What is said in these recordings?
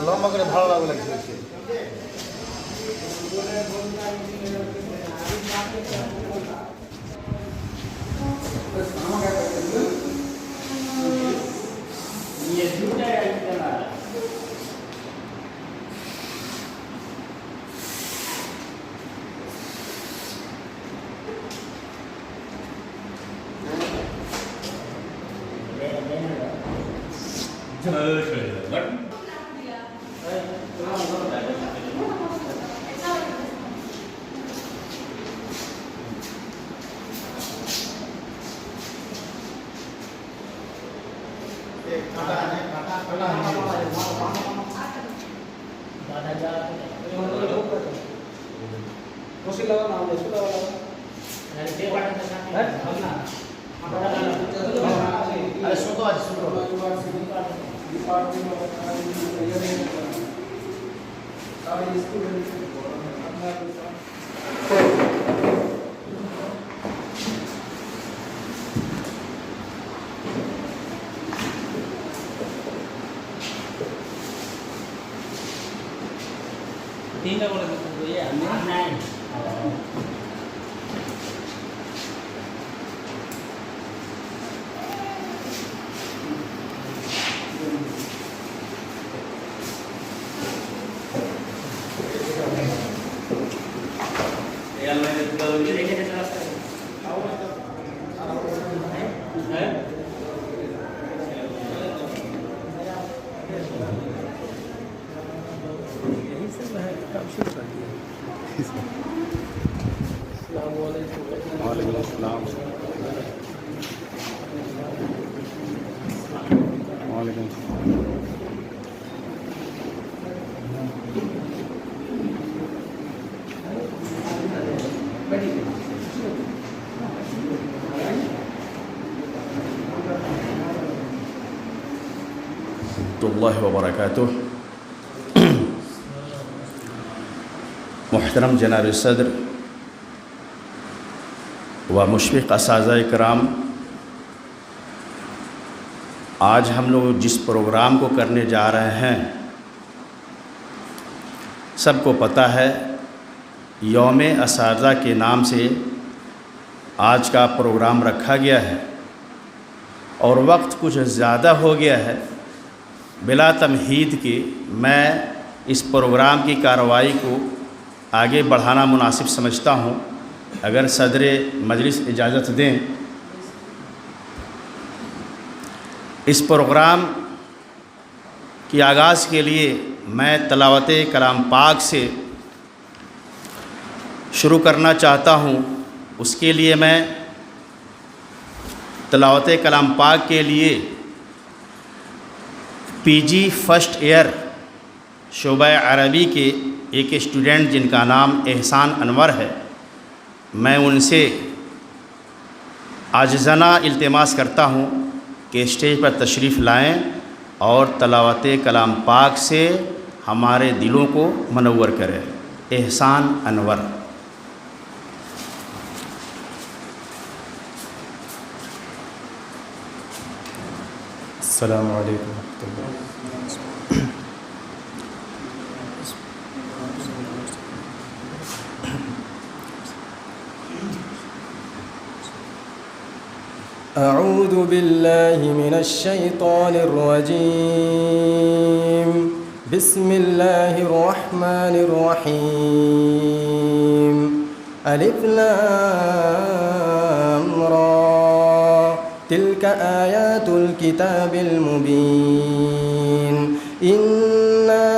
লম্বা করে ভালো লাগবে লাগছে। তিনটা করে নাই وعلیکم السلام. وعلیکم السلام. اللہ وبرکاتہ. محترم جناب صدر و مشفق اساتذہ کرام، آج ہم لوگ جس پروگرام کو کرنے جا رہے ہیں سب کو پتہ ہے، یوم اساتذہ کے نام سے آج کا پروگرام رکھا گیا ہے اور وقت کچھ زیادہ ہو گیا ہے. بلا تمہید کے میں اس پروگرام کی کارروائی کو آگے بڑھانا مناسب سمجھتا ہوں. اگر صدر مجلس اجازت دیں، اس پروگرام کی آغاز کے لیے میں تلاوت کلام پاک سے شروع کرنا چاہتا ہوں. اس کے لیے میں تلاوت کلام پاک کے لیے پی جی فرسٹ ایئر شعبہ عربی کے ایک اسٹوڈنٹ جن کا نام احسان انور ہے، میں ان سے عاجزانہ التماس کرتا ہوں کہ اسٹیج پر تشریف لائیں اور تلاوت کلام پاک سے ہمارے دلوں کو منور کریں. احسان انور. السلام علیکم ورحمۃ اللہ. اعوذ باللہ من الشیطان الرجیم. بسم اللہ الرحمن الرحیم. الف لام را تلك آیات الكتاب المبین. إنا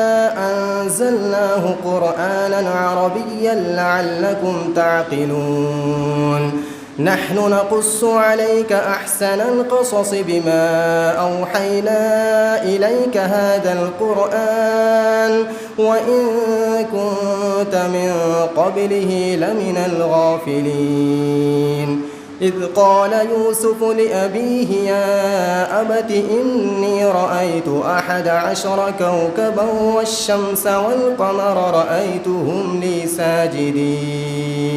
أنزلناه قرآنا عربيا لعلكم تعقلون. نحن نقص عليك أحسن القصص بما أوحينا إليك هذا القرآن وإن كنت من قبله لمن الغافلين. إذ قال يوسف لأبيه يا أبت إني رأيت 11 كوكبا والشمس والقمر رأيتهم لي ساجدين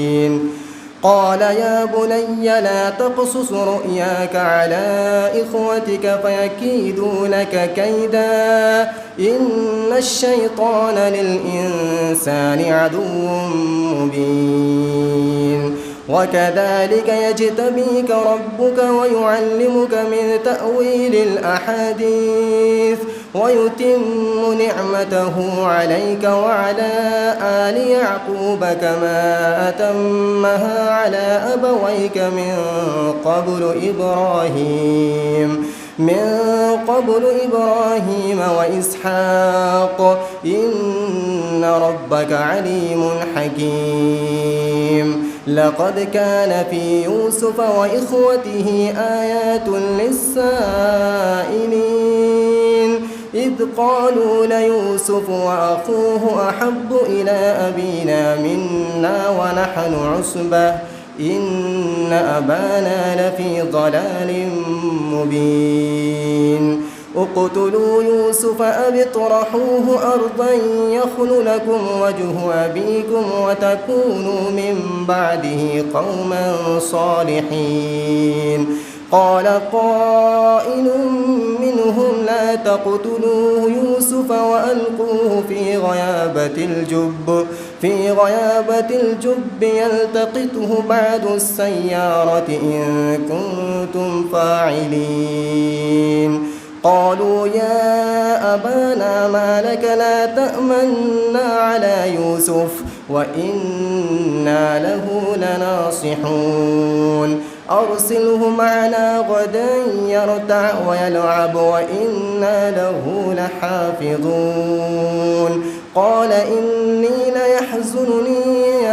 قال يا بني لا تقصص رؤياك على إخوتك فيكيدوا لك كيدا إن الشيطان للإنسان عدو مبين وكذلك يجتبيك ربك ويعلمك من تأويل الأحاديث ويتم نعمته عليك وعلى آل يعقوب كما أتمها على أبويك من قبل إبراهيم وإسحاق إن ربك عليم حكيم لقد كان في يوسف وإخوته آيات للسائلين إذ قالوا ليوسف وأخوه أحب إلى أبينا منا ونحن عصبة إن أبانا لفي ضلال مبين اقتلوا يوسف أو اطرحوه أرضا يخل لكم وجه أبيكم وتكونوا من بعده قوما صالحين قال قائل منهم لا تقتلوا يوسف وألقوه في غيابة الجب يلتقطه بعض السيارة إن كنتم فاعلين قالوا يا أبانا ما لك لا تأمنا على يوسف وإنا له لناصحون أرسله معنا غدا يرتع ويلعب وإنا له لحافظون قال إني ليحزنني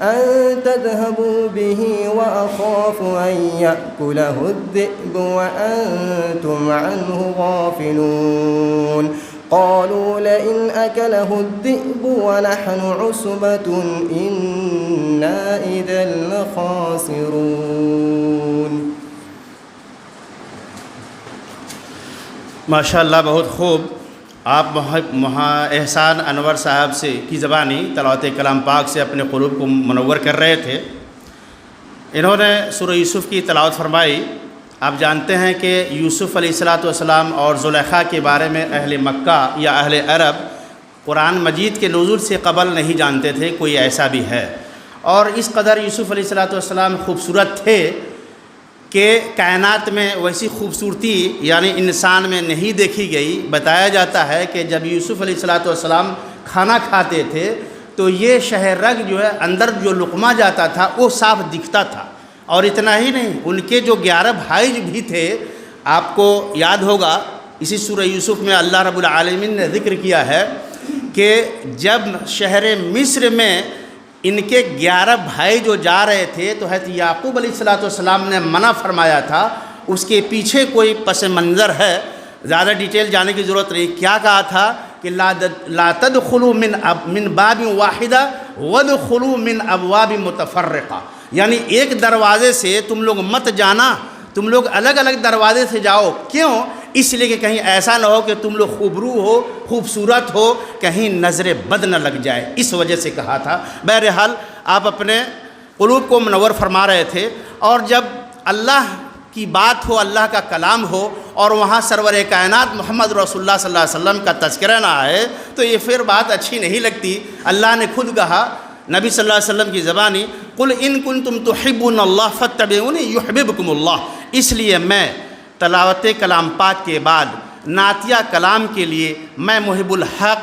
أن تذهبوا به وأخاف أن يأكله الذئب وأنتم عنه غافلون قالوا لئن أكله الذئب ونحن عصبة إنا إذا لخاسرون. ماشاءاللہ بہت خوب. آپ احسان انور صاحب سے کی زبانی تلاوت کلام پاک سے اپنے قلوب کو منور کر رہے تھے. انہوں نے سورہ یوسف کی تلاوت فرمائی. آپ جانتے ہیں کہ یوسف علیہ السلام اور زلیخا کے بارے میں اہل مکہ یا اہل عرب قرآن مجید کے نزول سے قبل نہیں جانتے تھے کوئی ایسا بھی ہے، اور اس قدر یوسف علیہ السلام خوبصورت تھے کہ کائنات میں ویسی خوبصورتی یعنی انسان میں نہیں دیکھی گئی. بتایا جاتا ہے کہ جب یوسف علیہ السلام کھانا کھاتے تھے تو یہ شہ رگ جو ہے اندر جو لقمہ جاتا تھا وہ صاف دکھتا تھا. اور اتنا ہی نہیں، ان کے جو 11 بھائی بھی تھے، آپ کو یاد ہوگا اسی سورہ یوسف میں اللہ رب العالمین نے ذکر کیا ہے کہ جب شہر مصر میں ان کے 11 بھائی جو جا رہے تھے تو حضرت یعقوب علیہ السلام نے منع فرمایا تھا. اس کے پیچھے کوئی پس منظر ہے، زیادہ ڈیٹیل جانے کی ضرورت نہیں. کیا کہا تھا کہ لا تدخلوا من باب واحدہ وادخلوا من ابواب متفرقہ، یعنی ایک دروازے سے تم لوگ مت جانا، تم لوگ الگ الگ دروازے سے جاؤ. کیوں؟ اس لیے کہ کہیں ایسا نہ ہو کہ تم لوگ خوبرو ہو، خوبصورت ہو، کہیں نظر بد نہ لگ جائے، اس وجہ سے کہا تھا. بہرحال آپ اپنے قلوب کو منور فرما رہے تھے، اور جب اللہ کی بات ہو، اللہ کا کلام ہو، اور وہاں سرور کائنات محمد رسول اللہ صلی اللہ علیہ وسلم کا تذکرہ نہ آئے تو یہ پھر بات اچھی نہیں لگتی. اللہ نے خود کہا نبی صلی اللہ علیہ وسلم کی زبانی، قل ان کنتم تحبون اللہ فاتبعونی یحببکم اللہ. اس لیے میں تلاوت کلام پاک کے بعد نعتیہ کلام کے لیے میں محب الحق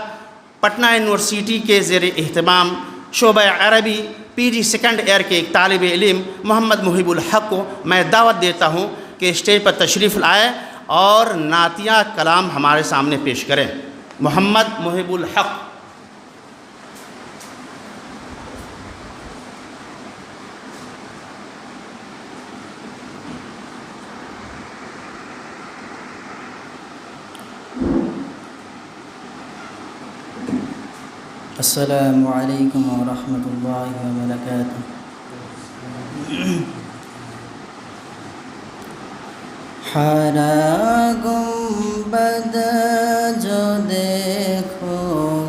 پٹنہ یونیورسٹی کے زیر اہتمام شعبہ عربی PG سیکنڈ ایئر کے ایک طالب علم محمد محب الحق کو میں دعوت دیتا ہوں کہ اسٹیج پر تشریف لائیں اور نعتیہ کلام ہمارے سامنے پیش کریں. محمد محب الحق. السلام علیکم ورحمۃ اللہ وبرکاتہ۔ ہرا گنبد جو دیکھو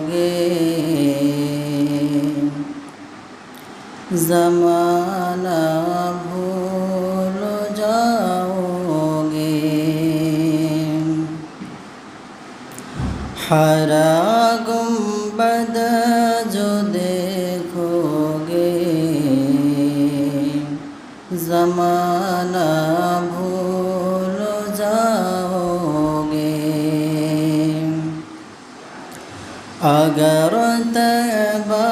گے زمانہ بھول جاؤ گے، ہرا گنبد جو دیکھو گے زمانہ بھول جاؤ گے، اگر طیبہ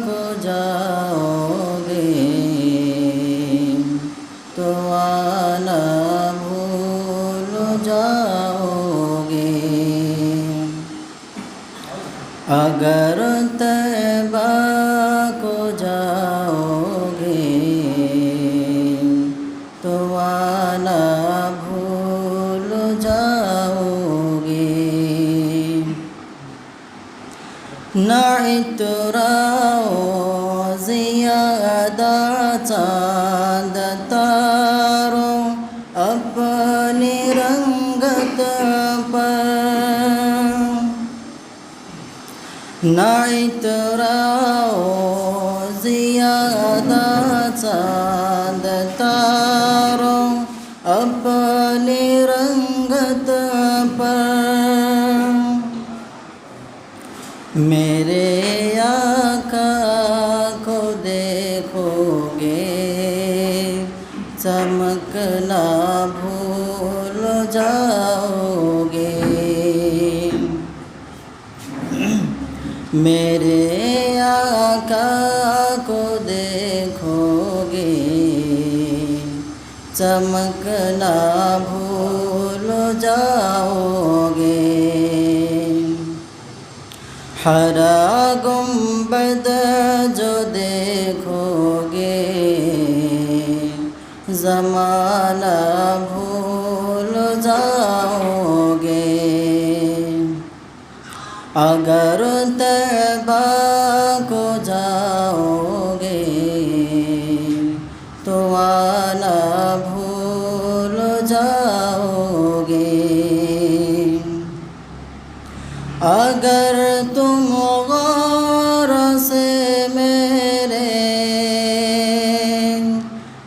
کو جاؤ گے تو آنا بھول جاؤ گے، اگر طیبہ کو جاؤ گے تو آنا بھول جاؤ گے، نہ اتراؤ زیادہ چاند تاروں اپنی رنگت پر، نہ اتراؤ زیادہ چاند تاروں اپنی رنگت پر، میرے آقا کو دیکھو گے چمکنا بھول جاؤ گے، میرے آقا کو دیکھو گے چمکنا بھول جاؤ گے، ہرا گنبد جو دیکھو گے زمانہ بھول جاؤ گے، اگر طیبہ کو جاؤ گے تو آنا بھول جاؤ گے، اگر تم غور سے میرے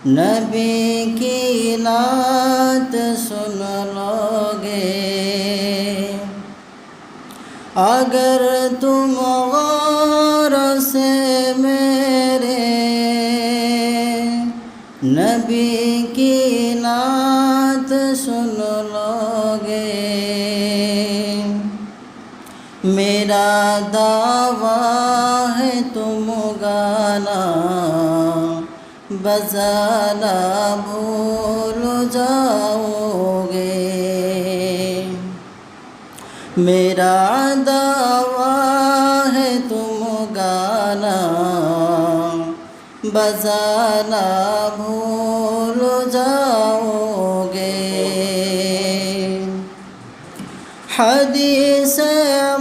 نبی کی نعت سن لو گے، اگر تم غور سے میرے نبی کی نعت سن لو گے، میرا دعویٰ ہے تم گانا بجانا بھول جاؤ گے، میرا دعویٰ ہے تم گانا بجانا بھول جاؤ گے، حدیث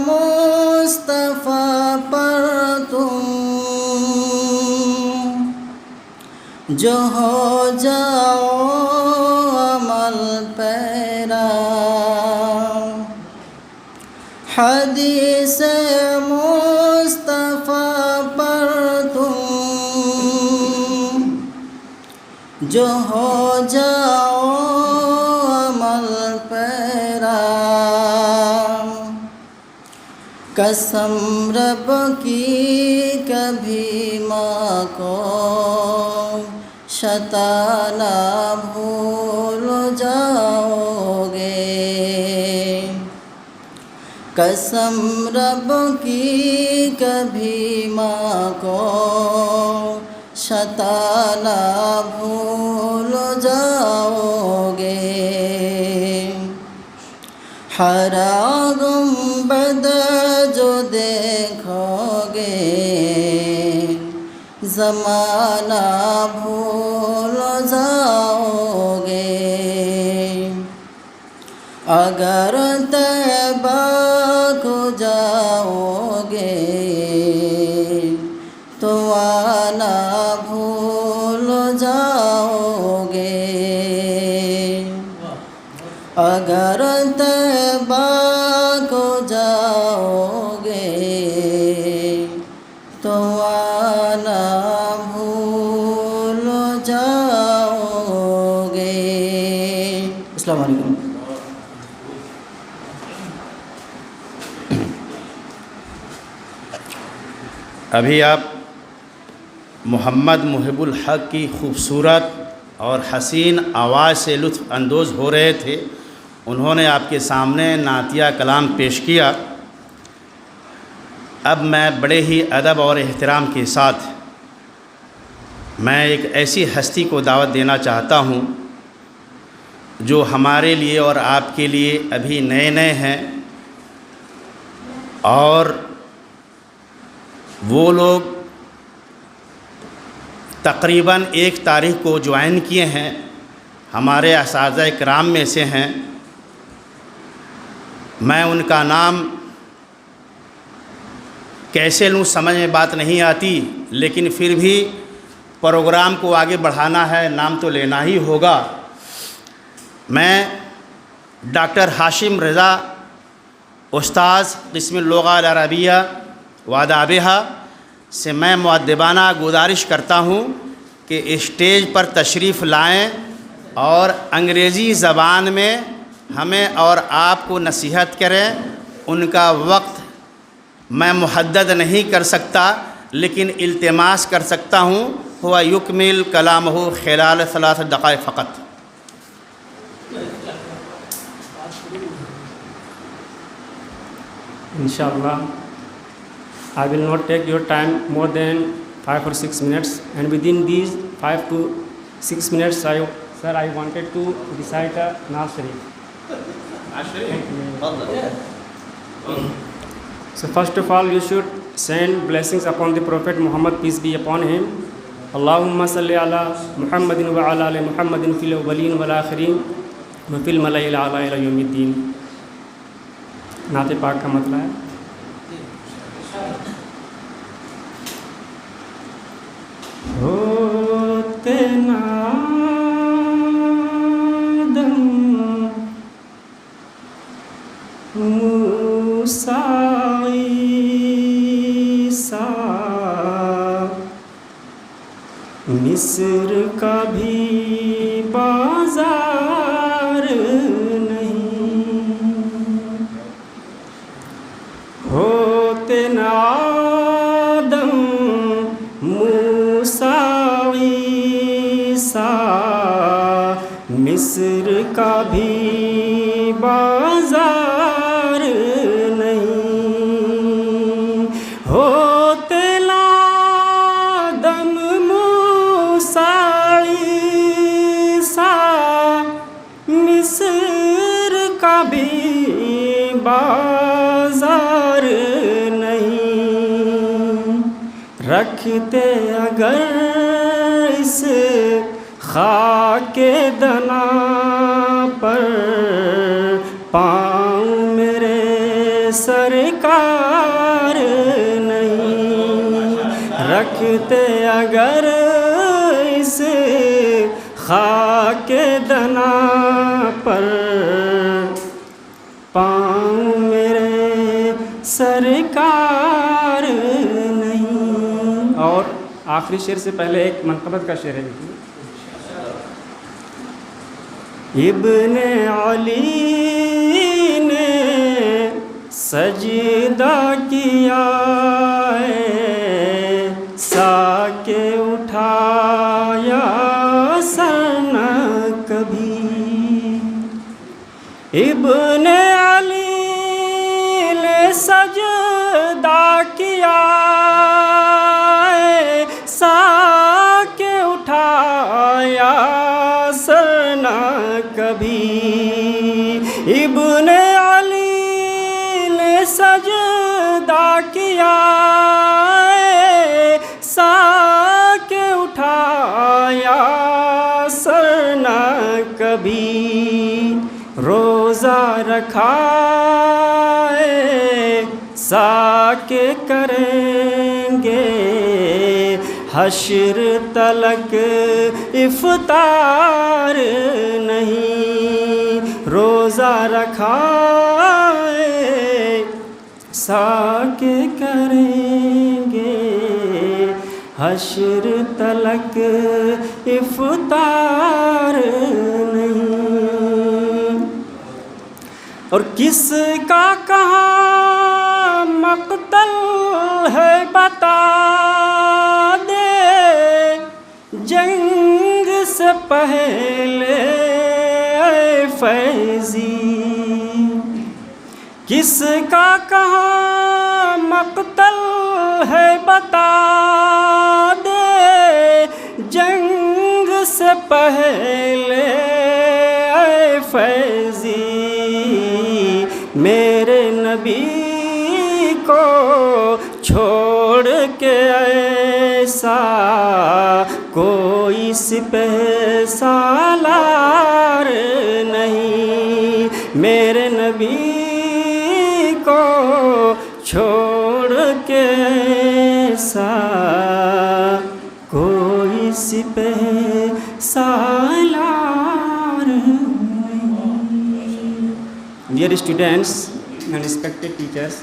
مصطفیٰ پر تم جو ہو جاؤ عمل پیرا، حدیث مصطفیٰ پر تم جو ہو جاؤ عمل پیرا، قسم رب کی کبھی ماں کو شتانا بھول جاؤ گے، قسم رب کی کبھی ماں کو شتانا بھول جاؤ گے، ہرا گنبد جو دیکھو گے زمانہ بھول جاؤ گے، اگر طیبہ کو جاؤ گے ابھی آپ محمد محب الحق کی خوبصورت اور حسین آواز سے لطف اندوز ہو رہے تھے. انہوں نے آپ کے سامنے نعتیہ کلام پیش کیا. اب میں بڑے ہی ادب اور احترام کے ساتھ میں ایک ایسی ہستی کو دعوت دینا چاہتا ہوں جو ہمارے لیے اور آپ کے لیے ابھی نئے ہیں، اور وہ لوگ تقریباً 1 تاریخ کو جوائن کیے ہیں، ہمارے اساتذہ کرام میں سے ہیں. میں ان کا نام کیسے لوں سمجھ میں بات نہیں آتی، لیکن پھر بھی پروگرام کو آگے بڑھانا ہے، نام تو لینا ہی ہوگا. میں ڈاکٹر ہاشم رضا، استاذ قسم اللغہ العربیہ وآدابها سے میں مؤدبانہ گزارش کرتا ہوں کہ اسٹیج پر تشریف لائیں اور انگریزی زبان میں ہمیں اور آپ کو نصیحت کریں. ان کا وقت میں محدد نہیں کر سکتا، لیکن التماس کر سکتا ہوں ہوا یکمل کلامہ خلال 3 دقائق فقط. Inshallah, I will not take your time more than 5 or 6 minutes, and within these 5 to 6 minutes, I wanted to recite a Naaz Sharif. So first of all, you should send blessings upon the Prophet Muhammad, peace be upon him. Allahumma salli ala Muhammadin wa ala ali Muhammadin fil awwalin wal akhirin wa fil mala'il a'la ila yawmiddin. نعت پاک کا مطلب ہے ہوتے نادم موسیٰ عیسیٰ مصر کا بھی بازار ہوتے آدم موسیٰ عیسیٰ مصر کا بھی بازار نہیں. ہوتے آدم موسیٰ عیسیٰ مصر کا بھی بازار رکھتے اگر اس خاک دنا پر پاؤں میرے سرکار نہیں. رکھتے اگر اس خاک دنا پر پاؤں میرے سرکار نہیں. اور آخری شعر سے پہلے ایک منقبت کا شعر ہے. ابن علی نے سجدہ کیا سا کے اٹھایا سر نہ کبھی. ابن علی نے سجدہ کیا سر نہ کبھی. ابن علی نے سجدہ کیا سا کے اٹھایا سر نہ کبھی. روزہ رکھا سا کے کریں گے حشر تلک افطار نہیں. روزہ رکھا سا کے کریں گے حشر تلک افطار نہیں. اور کس کا کہاں مقتل ہے بتا دے جنگ سے پہلے اے فیضی، کس کا کہاں مقتل ہے بتا دے جنگ سے پہلے اے فیضی، میرے نبی کو چھوڑ کے ایسا کوئی سپہ سالار نہیں، میرے نبی کو چھوڑ کے ایسا کوئی سپہ سالار نہیں۔ Dear students and respected teachers,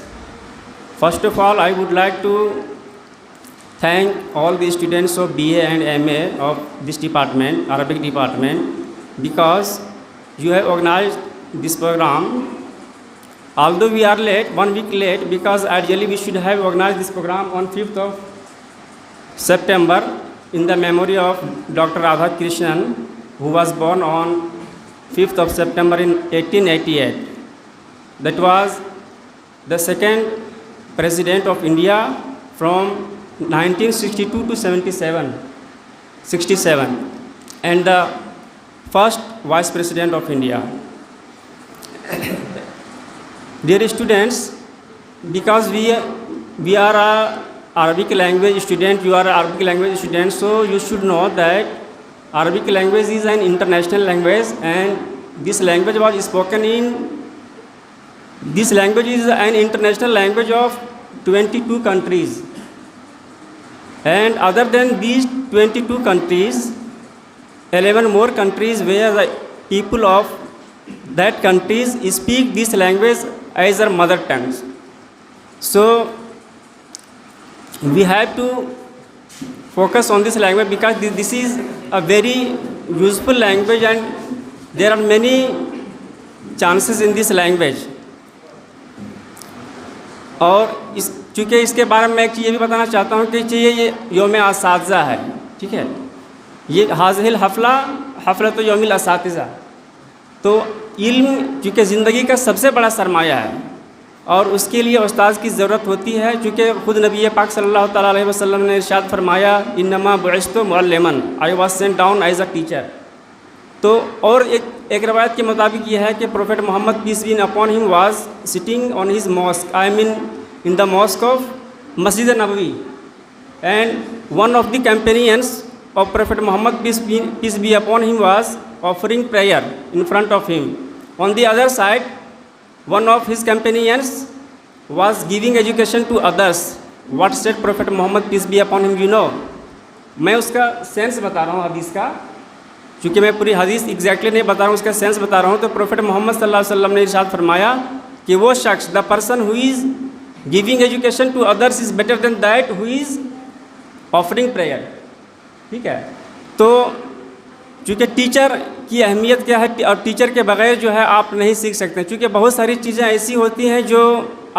first of all I would like to thank all the students of BA and MA of this department, Arabic department, because you have organized this program. Although we are late, 1 week late, because ideally we should have organized this program on 5th of September in the memory of Dr. Radha Krishnan, who was born on 5th of September in 1888. That was the second President of India from 1962 to 67, and the first Vice President of India. Dear students, because we are a Arabic language student, you are an Arabic language student, so you should know that Arabic language is an international language, and this language was spoken in, this language is an international language of 22 countries. And other than these 22 countries, 11 more countries where the people of that countries speak this language as their mother tongues. So we have to focus on this language because this is a very useful language and there are many chances in this language. اور چونکہ اس کے بارے میں ایک چیز یہ بھی بتانا چاہتا ہوں کہ یہ یوم اساتذہ ہے، ٹھیک ہے، یہ حاضر حفلۃ یوم الاساتذہ، تو علم چونکہ زندگی کا سب سے بڑا سرمایہ ہے اور اس کے لیے استاذ کی ضرورت ہوتی ہے، چونکہ خود نبی پاک صلی اللہ تعالیٰ علیہ وسلم نے ارشاد فرمایا انما بعثت معلما، I was sent down as a teacher. تو اور ایک روایت کے مطابق یہ ہے کہ prophet Muhammad peace be upon him was sitting on his mosque, I mean in the mosque of Masjid Nabawi, and one of the companions of Prophet Muhammad peace be upon him was offering prayer in front of him. On the other side, one of his companions was giving education to others. What said Prophet Muhammad peace be upon him, you know? میں اس کا sense بتا رہا ہوں حدیث کا، چونکہ میں پوری حدیث ایگزیکٹلی نہیں بتا رہا ہوں، اس کا سینس بتا رہا ہوں۔ تو پروفیٹ محمد صلی اللہ علیہ وسلم نے ارشاد فرمایا کہ وہ شخص the person who is giving education to others is better than that who is offering prayer، ٹھیک ہے۔ تو چونکہ ٹیچر کی اہمیت کیا ہے اور ٹیچر کے بغیر جو ہے آپ نہیں سیکھ سکتے، چونکہ بہت ساری چیزیں ایسی ہوتی ہیں جو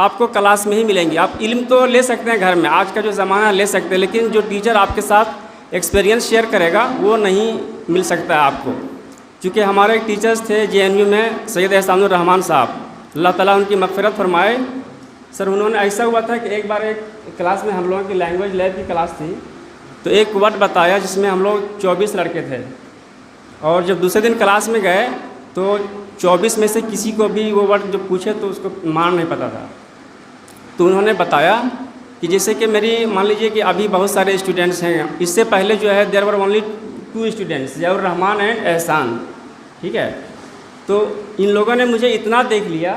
آپ کو کلاس میں ہی ملیں گی۔ آپ علم تو لے سکتے ہیں گھر میں، آج کا جو زمانہ لے سکتے ہیں، لیکن جو ٹیچر آپ کے ساتھ ایکسپیرینس شیئر کرے گا وہ نہیں مل سکتا ہے آپ کو۔ چونکہ ہمارے ایک ٹیچرز تھے JNU میں، سید احسان الرحمان صاحب، اللہ تعالیٰ ان کی مغفرت فرمائے۔ سر انہوں نے ایسا ہوا تھا کہ ایک بار ایک کلاس میں ہم لوگوں کی لینگویج لیب کی کلاس تھی، تو ایک ورڈ بتایا جس میں ہم لوگ 24 لڑکے تھے، اور جب دوسرے دن کلاس میں گئے تو 24 میں سے کسی کو بھی وہ ورڈ جب پوچھے تو اس کو مان نہیں پتا تھا۔ تو انہوں نے بتایا کہ جیسے کہ میری مان لیجیے کہ ابھی بہت سارے اسٹوڈنٹس ہیں، اس سے پہلے جو ہے there were only 2 students, Zia ur-Rahman and Ehsan, ٹھیک ہے۔ تو ان لوگوں نے مجھے اتنا دیکھ لیا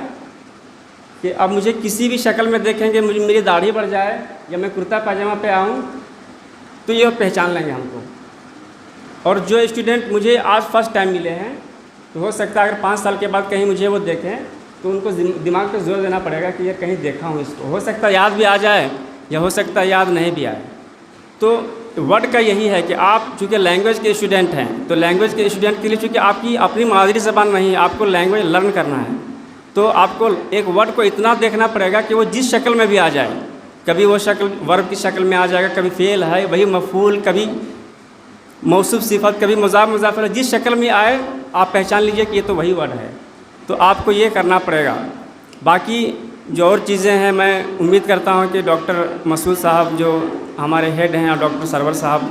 کہ اب مجھے کسی بھی شکل میں دیکھیں گے، مجھے میری داڑھی بڑھ جائے یا میں کرتا پاجامہ پہ آؤں تو یہ پہچان لیں گے ہم کو۔ اور جو اسٹوڈنٹ مجھے آج فرسٹ ٹائم ملے ہیں تو ہو سکتا ہے اگر 5 سال کے بعد کہیں مجھے وہ دیکھیں تو ان کو دماغ پہ زور دینا پڑے گا کہ یہ کہیں دیکھا ہوں اس کو، ہو سکتا ہے یاد بھی آ جائے یا ہو سکتا ہے یاد نہیں بھی آئے۔ تو ورڈ کا یہی ہے کہ آپ چونکہ لینگویج کے اسٹوڈنٹ ہیں تو لینگویج کے اسٹوڈنٹ کے لیے چونکہ آپ کی اپنی مادری زبان نہیں ہے، آپ کو لینگویج لرن کرنا ہے، تو آپ کو ایک ورڈ کو اتنا دیکھنا پڑے گا کہ وہ جس شکل میں بھی آ جائے کبھی وہ شکل ورب کی شکل میں آ جائے گا، کبھی فعل ہے، وہی مفعول، کبھی موصوف صفت، کبھی مضاف مضاف الیہ، جس شکل میں آئے آپ پہچان لیجئے کہ یہ تو وہی ورڈ ہے. تو آپ کو یہ کرنا پڑے گا. باقی جو اور چیزیں ہیں میں امید کرتا ہوں کہ ڈاکٹر مسعود صاحب جو ہمارے ہیڈ ہیں اور ڈاکٹر سرور صاحب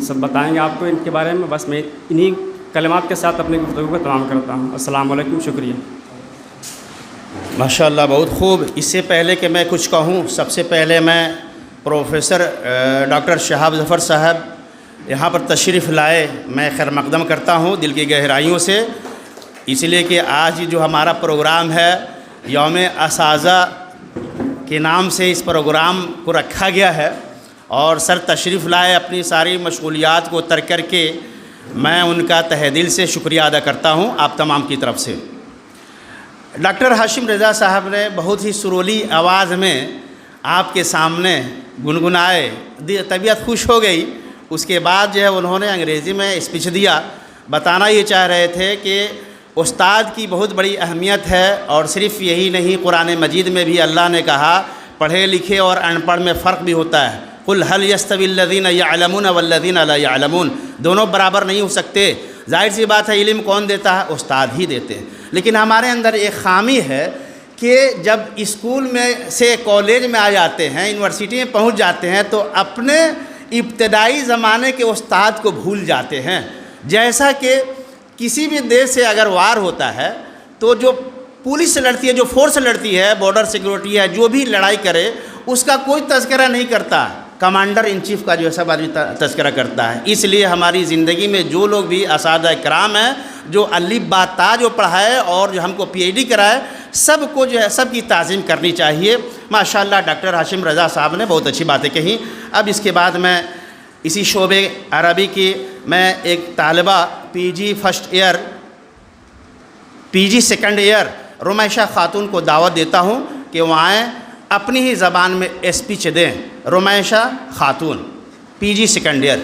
سب بتائیں گے آپ کو ان کے بارے میں. بس میں انہی کلمات کے ساتھ اپنی گفتگو کو تمام کرتا ہوں. السلام علیکم، شکریہ. ماشاء اللہ، بہت خوب. اس سے پہلے کہ میں کچھ کہوں، سب سے پہلے میں پروفیسر ڈاکٹر شہاب ظفر صاحب یہاں پر تشریف لائے، میں خیر مقدم کرتا ہوں دل کی گہرائیوں سے، اس لیے کہ آج جو ہمارا پروگرام ہے یوم اساتذہ کے نام سے اس پروگرام کو رکھا گیا ہے، اور سر تشریف لائے اپنی ساری مشغولیات کو ترک کر کے. میں ان کا تہہ دل سے شکریہ ادا کرتا ہوں آپ تمام کی طرف سے. ڈاکٹر ہاشم رضا صاحب نے بہت ہی سرولی آواز میں آپ کے سامنے گنگنائے، طبیعت خوش ہو گئی. اس کے بعد جو ہے انہوں نے انگریزی میں اسپیچ دیا. بتانا یہ چاہ رہے تھے کہ استاد کی بہت بڑی اہمیت ہے، اور صرف یہی نہیں، قرآن مجید میں بھی اللہ نے کہا پڑھے لکھے اور ان پڑھ میں فرق بھی ہوتا ہے. قل هل يستوي الذين يعلمون والذين لا يعلمون، دونوں برابر نہیں ہو سکتے. ظاہر سی بات ہے، علم کون دیتا ہے؟ استاد ہی دیتے ہیں. لیکن ہمارے اندر ایک خامی ہے کہ جب اسکول میں سے کالج میں آ جاتے ہیں، یونیورسٹی میں پہنچ جاتے ہیں، تو اپنے ابتدائی زمانے کے استاد کو بھول جاتے ہیں. جیسا کہ کسی بھی دیش سے اگر وار ہوتا ہے تو جو پولیس لڑتی ہے، جو فورس لڑتی ہے، بارڈر سیکورٹی ہے، جو بھی لڑائی کرے اس کا کوئی تذکرہ نہیں کرتا، کمانڈر ان چیف کا جو سب آدمی تذکرہ کرتا ہے. اس لیے ہماری زندگی میں جو لوگ بھی اساتذہ کرام ہیں، جو الف با تا جو پڑھائے اور جو ہم کو پی ایچ ڈی کرائے، سب کو جو ہے سب کی تعظیم کرنی چاہیے. ماشاءاللہ ڈاکٹر ہاشم رضا صاحب نے بہت اچھی باتیں کہیں. اب اس کے بعد میں اسی شعبے عربی کی میں ایک طالبہ پی جی فرسٹ ایئر، پی جی سیکنڈ ایئر رمیشہ خاتون کو دعوت دیتا ہوں کہ وہ آئیں، اپنی ہی زبان میں اسپیچ دیں. رمیشہ خاتون، پی جی سیکنڈ ایئر.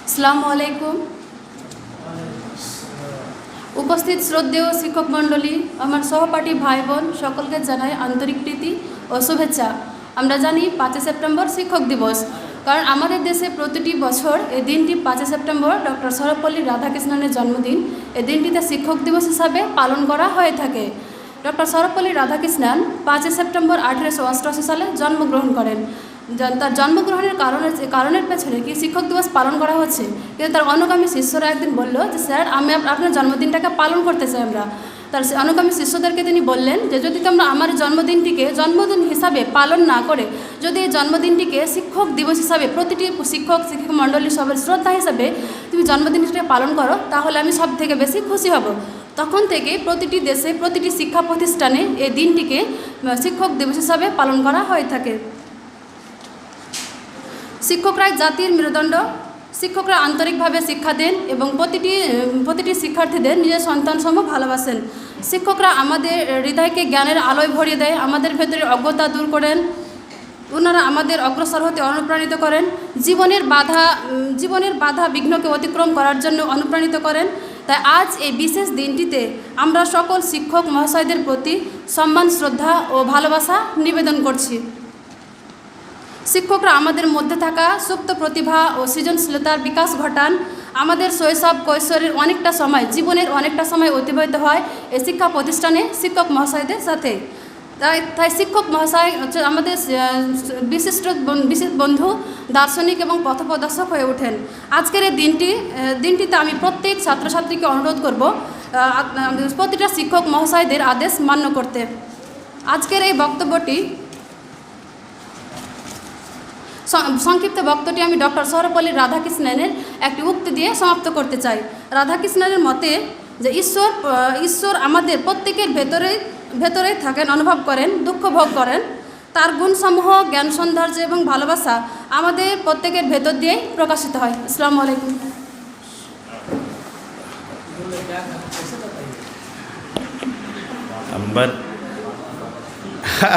আসসালামু আলাইকুম। উপস্থিত শ্রদ্ধেয় শিক্ষক মণ্ডলী, আমার সহপাঠী ভাই বোন সকলকে জানাই আন্তরিক প্রীতি ও শুভেচ্ছা। আমরা জানি 5 সেপ্টেম্বর শিক্ষক দিবস, কারণ আমাদের দেশে প্রতিটি বছর এই দিনটি 5 সেপ্টেম্বর ডক্টর সর্বপল্লী রাধাকৃষ্ণনের জন্মদিন। এই দিনটিতে শিক্ষক দিবস হিসাবে পালন করা হয়ে থাকে। ডক্টর সর্বপল্লী রাধাকৃষ্ণন 5 সেপ্টেম্বর 1888 সালে জন্মগ্রহণ করেন। তার জন্মগ্রহণের কারণের পেছনে কি শিক্ষক দিবস পালন করা হচ্ছে, কিন্তু তার অনুগামী শিষ্যরা একদিন বলল যে স্যার আমি আপনার জন্মদিনটাকে পালন করতে চাই। আমরা তার অনুগামী শিষ্যদেরকে তিনি বললেন যে যদি তোমরা আমার জন্মদিনটিকে জন্মদিন হিসাবে পালন না করে যদি এই জন্মদিনটিকে শিক্ষক দিবস হিসাবে প্রতিটি শিক্ষক মণ্ডলী সবার শ্রদ্ধা হিসাবে তুমি জন্মদিনটিকে পালন করো, তাহলে আমি সব থেকে বেশি খুশি হব। তখন থেকে প্রতিটি দেশে প্রতিটি শিক্ষা প্রতিষ্ঠানে এই দিনটিকে শিক্ষক দিবস হিসাবে পালন করা হয়ে থাকে। শিক্ষকরাই জাতির মেরুদণ্ড। শিক্ষকরা আন্তরিকভাবে শিক্ষা দেন এবং প্রতিটি শিক্ষার্থীদের নিজের সন্তানসম ভালোবাসেন। শিক্ষকরা আমাদের হৃদয়কে জ্ঞানের আলোয় ভরিয়ে দেয়, আমাদের ভেতরে অজ্ঞতা দূর করেন। ওনারা আমাদের অগ্রসর হতে অনুপ্রাণিত করেন, জীবনের বাধা বিঘ্নকে অতিক্রম করার জন্য অনুপ্রাণিত করেন। তাই আজ এই বিশেষ দিনটিতে আমরা সকল শিক্ষক মহাশয়দের প্রতি সম্মান, শ্রদ্ধা ও ভালোবাসা নিবেদন করছি। শিক্ষকরা আমাদের মধ্যে থাকা সুপ্ত প্রতিভা ও সৃজনশীলতার বিকাশ ঘটান। আমাদের শৈশব কৈশোরের অনেকটা সময়, জীবনের অনেকটা সময় অতিবাহিত হয় এই শিক্ষা প্রতিষ্ঠানে শিক্ষক মহাশয়দের সাথে। তাই শিক্ষক মহাশয় হচ্ছে আমাদের বিশেষ বন্ধু, দার্শনিক এবং পথপ্রদর্শক হয়ে ওঠেন। আজকের এই দিনটিতে আমি প্রত্যেক ছাত্রছাত্রীকে অনুরোধ করব প্রতিটা শিক্ষক মহাশয়দের আদেশ মান্য করতে। আজকের এই বক্তব্যটি সংক্ষিপ্ত বক্তব্যটি আমি ডক্টর সর্বপল্লী রাধাকৃষ্ণনের একটি উক্তি দিয়ে সমাপ্ত করতে চাই। রাধাকৃষ্ণনের মতে যে ঈশ্বর আমাদের প্রত্যেকের ভেতরে থাকেন, অনুভব করেন, দুঃখ ভোগ করেন। তার গুণসমূহ, জ্ঞান, সৌন্দর্য এবং ভালোবাসা আমাদের প্রত্যেকের ভেতর দিয়েই প্রকাশিত হয়। আসসালামু আলাইকুম।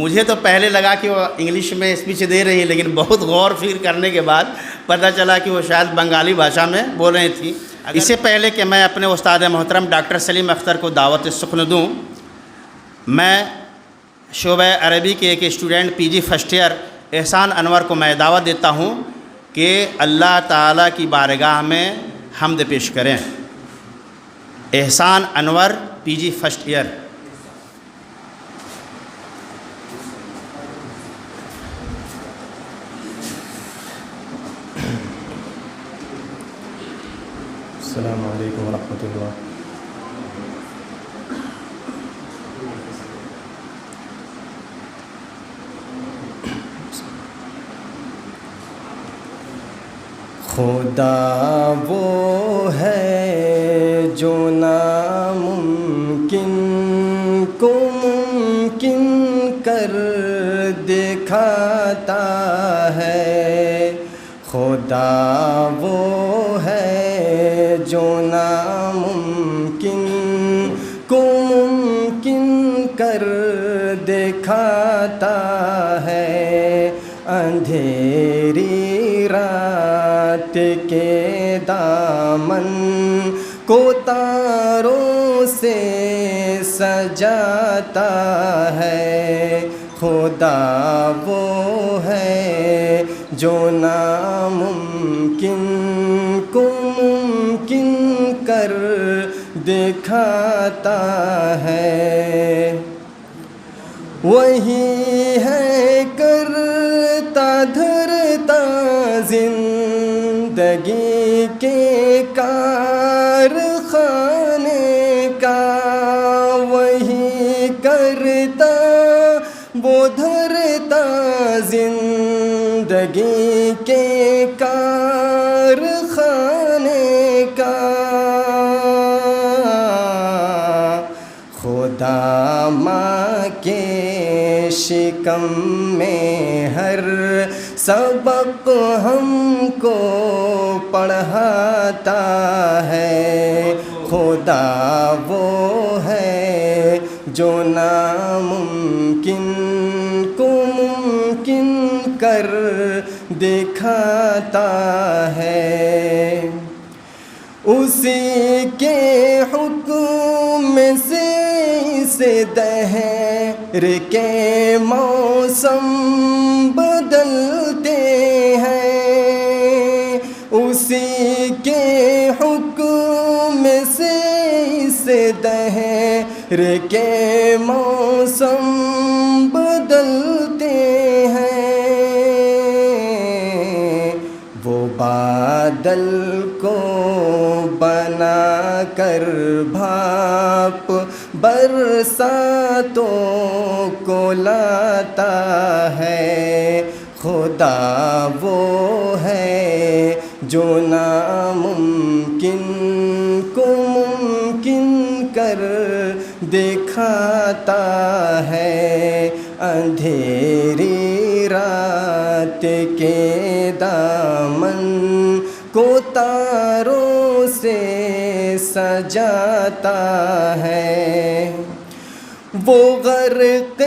مجھے تو پہلے لگا کہ وہ انگلش میں اسپیچ دے رہی ہیں، لیکن بہت غور فکر کرنے کے بعد پتہ چلا کہ وہ شاید بنگالی بھاشا میں بول رہی تھیں۔ اس سے پہلے کہ میں اپنے استاد محترم ڈاکٹر سلیم اختر کو دعوت سخن دوں، میں شعبہ عربی کے ایک اسٹوڈنٹ پی جی فرسٹ ایئر احسان انور کو میں دعوت دیتا ہوں کہ اللہ تعالیٰ کی بارگاہ میں حمد پیش کریں۔ احسان انور پی جی فرسٹ ایئر۔ السلام علیکم ورحمۃ اللہ۔ خدا وہ ہے جو ناممکن کو ممکن کر دکھاتا ہے، خدا وہ ہے جو ناممکن کو ممکن کر دکھاتا ہے، اندھیری رات کے دامن کو تاروں سے سجاتا ہے، خدا وہ ہے جو ناممکن کو ممکن کر دکھاتا ہے، وہی ہے کرتا دھرتا زندگی کے کارخانے کا، وہی کرتا وہ دھرتا زندگی کے کارخانے کا، خدا ماں کے شکم میں ہر سبق ہم کو پڑھاتا ہے، خدا وہ ہے جو ناممکن کو ممکن کر دکھاتا ہے، اسی کے حکم سے اس دہر کے موسم بدلتے ہیں، اسی کے حکم سے اس دہر کے موسم بدلتے ہیں، وہ بادل کو بنا کر بھاپ برساتوں کو لاتا ہے، خدا وہ ہے جو ناممکن کو ممکن کر دکھاتا ہے، اندھیری رات کے دامن کو تاروں سے سجاتا ہے، وہ غرق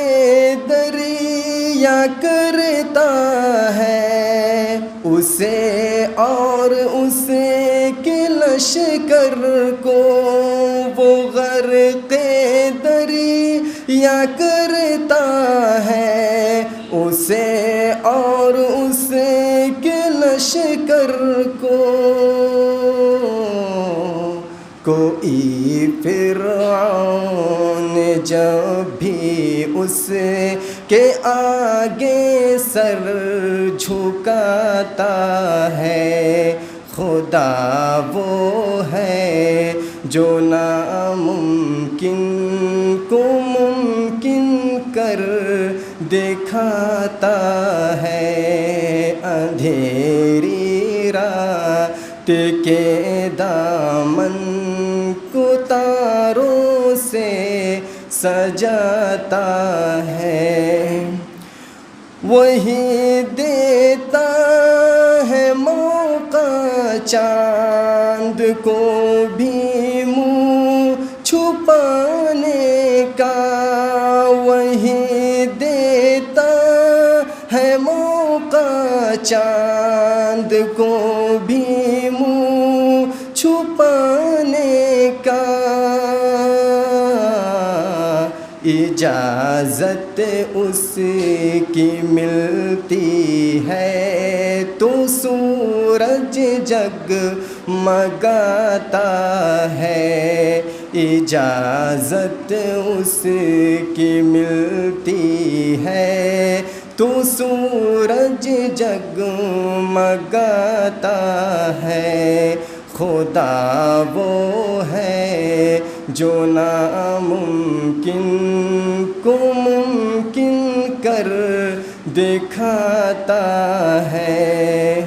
دریا کرتا ہے اسے اور اس کے لشکر کو، وہ غرق دریا کرتا ہے اسے اور اس کے لشکر کو، کوئی فرعون جب بھی اس کے آگے سر جھکاتا ہے، خدا وہ ہے جو ناممکن کو ممکن کر دکھاتا ہے، اندھیری رات کے دامن کو تاروں سے سجاتا ہے، وہی دیتا ہے موقع چاند کو بھی منہ چھپانے کا، وہی دیتا چاند کو بھی منہ چھپانے کا اجازت اس کی ملتی ہے تو سورج جگمگاتا ہے، اجازت اس کی ملتی ہے تو سورج جگمگاتا ہے۔ خدا وہ ہے جو ناممکن کو ممکن کر دکھاتا ہے،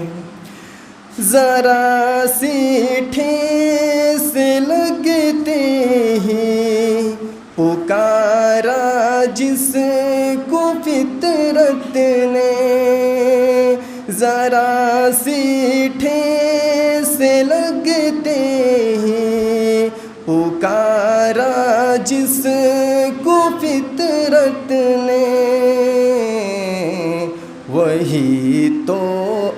ذرا سی ٹھیس لگتے ہی پکارا جس کو فطرت نے، ذرا سی ٹھیس لگتے ہی پکارا جس کو فطرت نے، وہی تو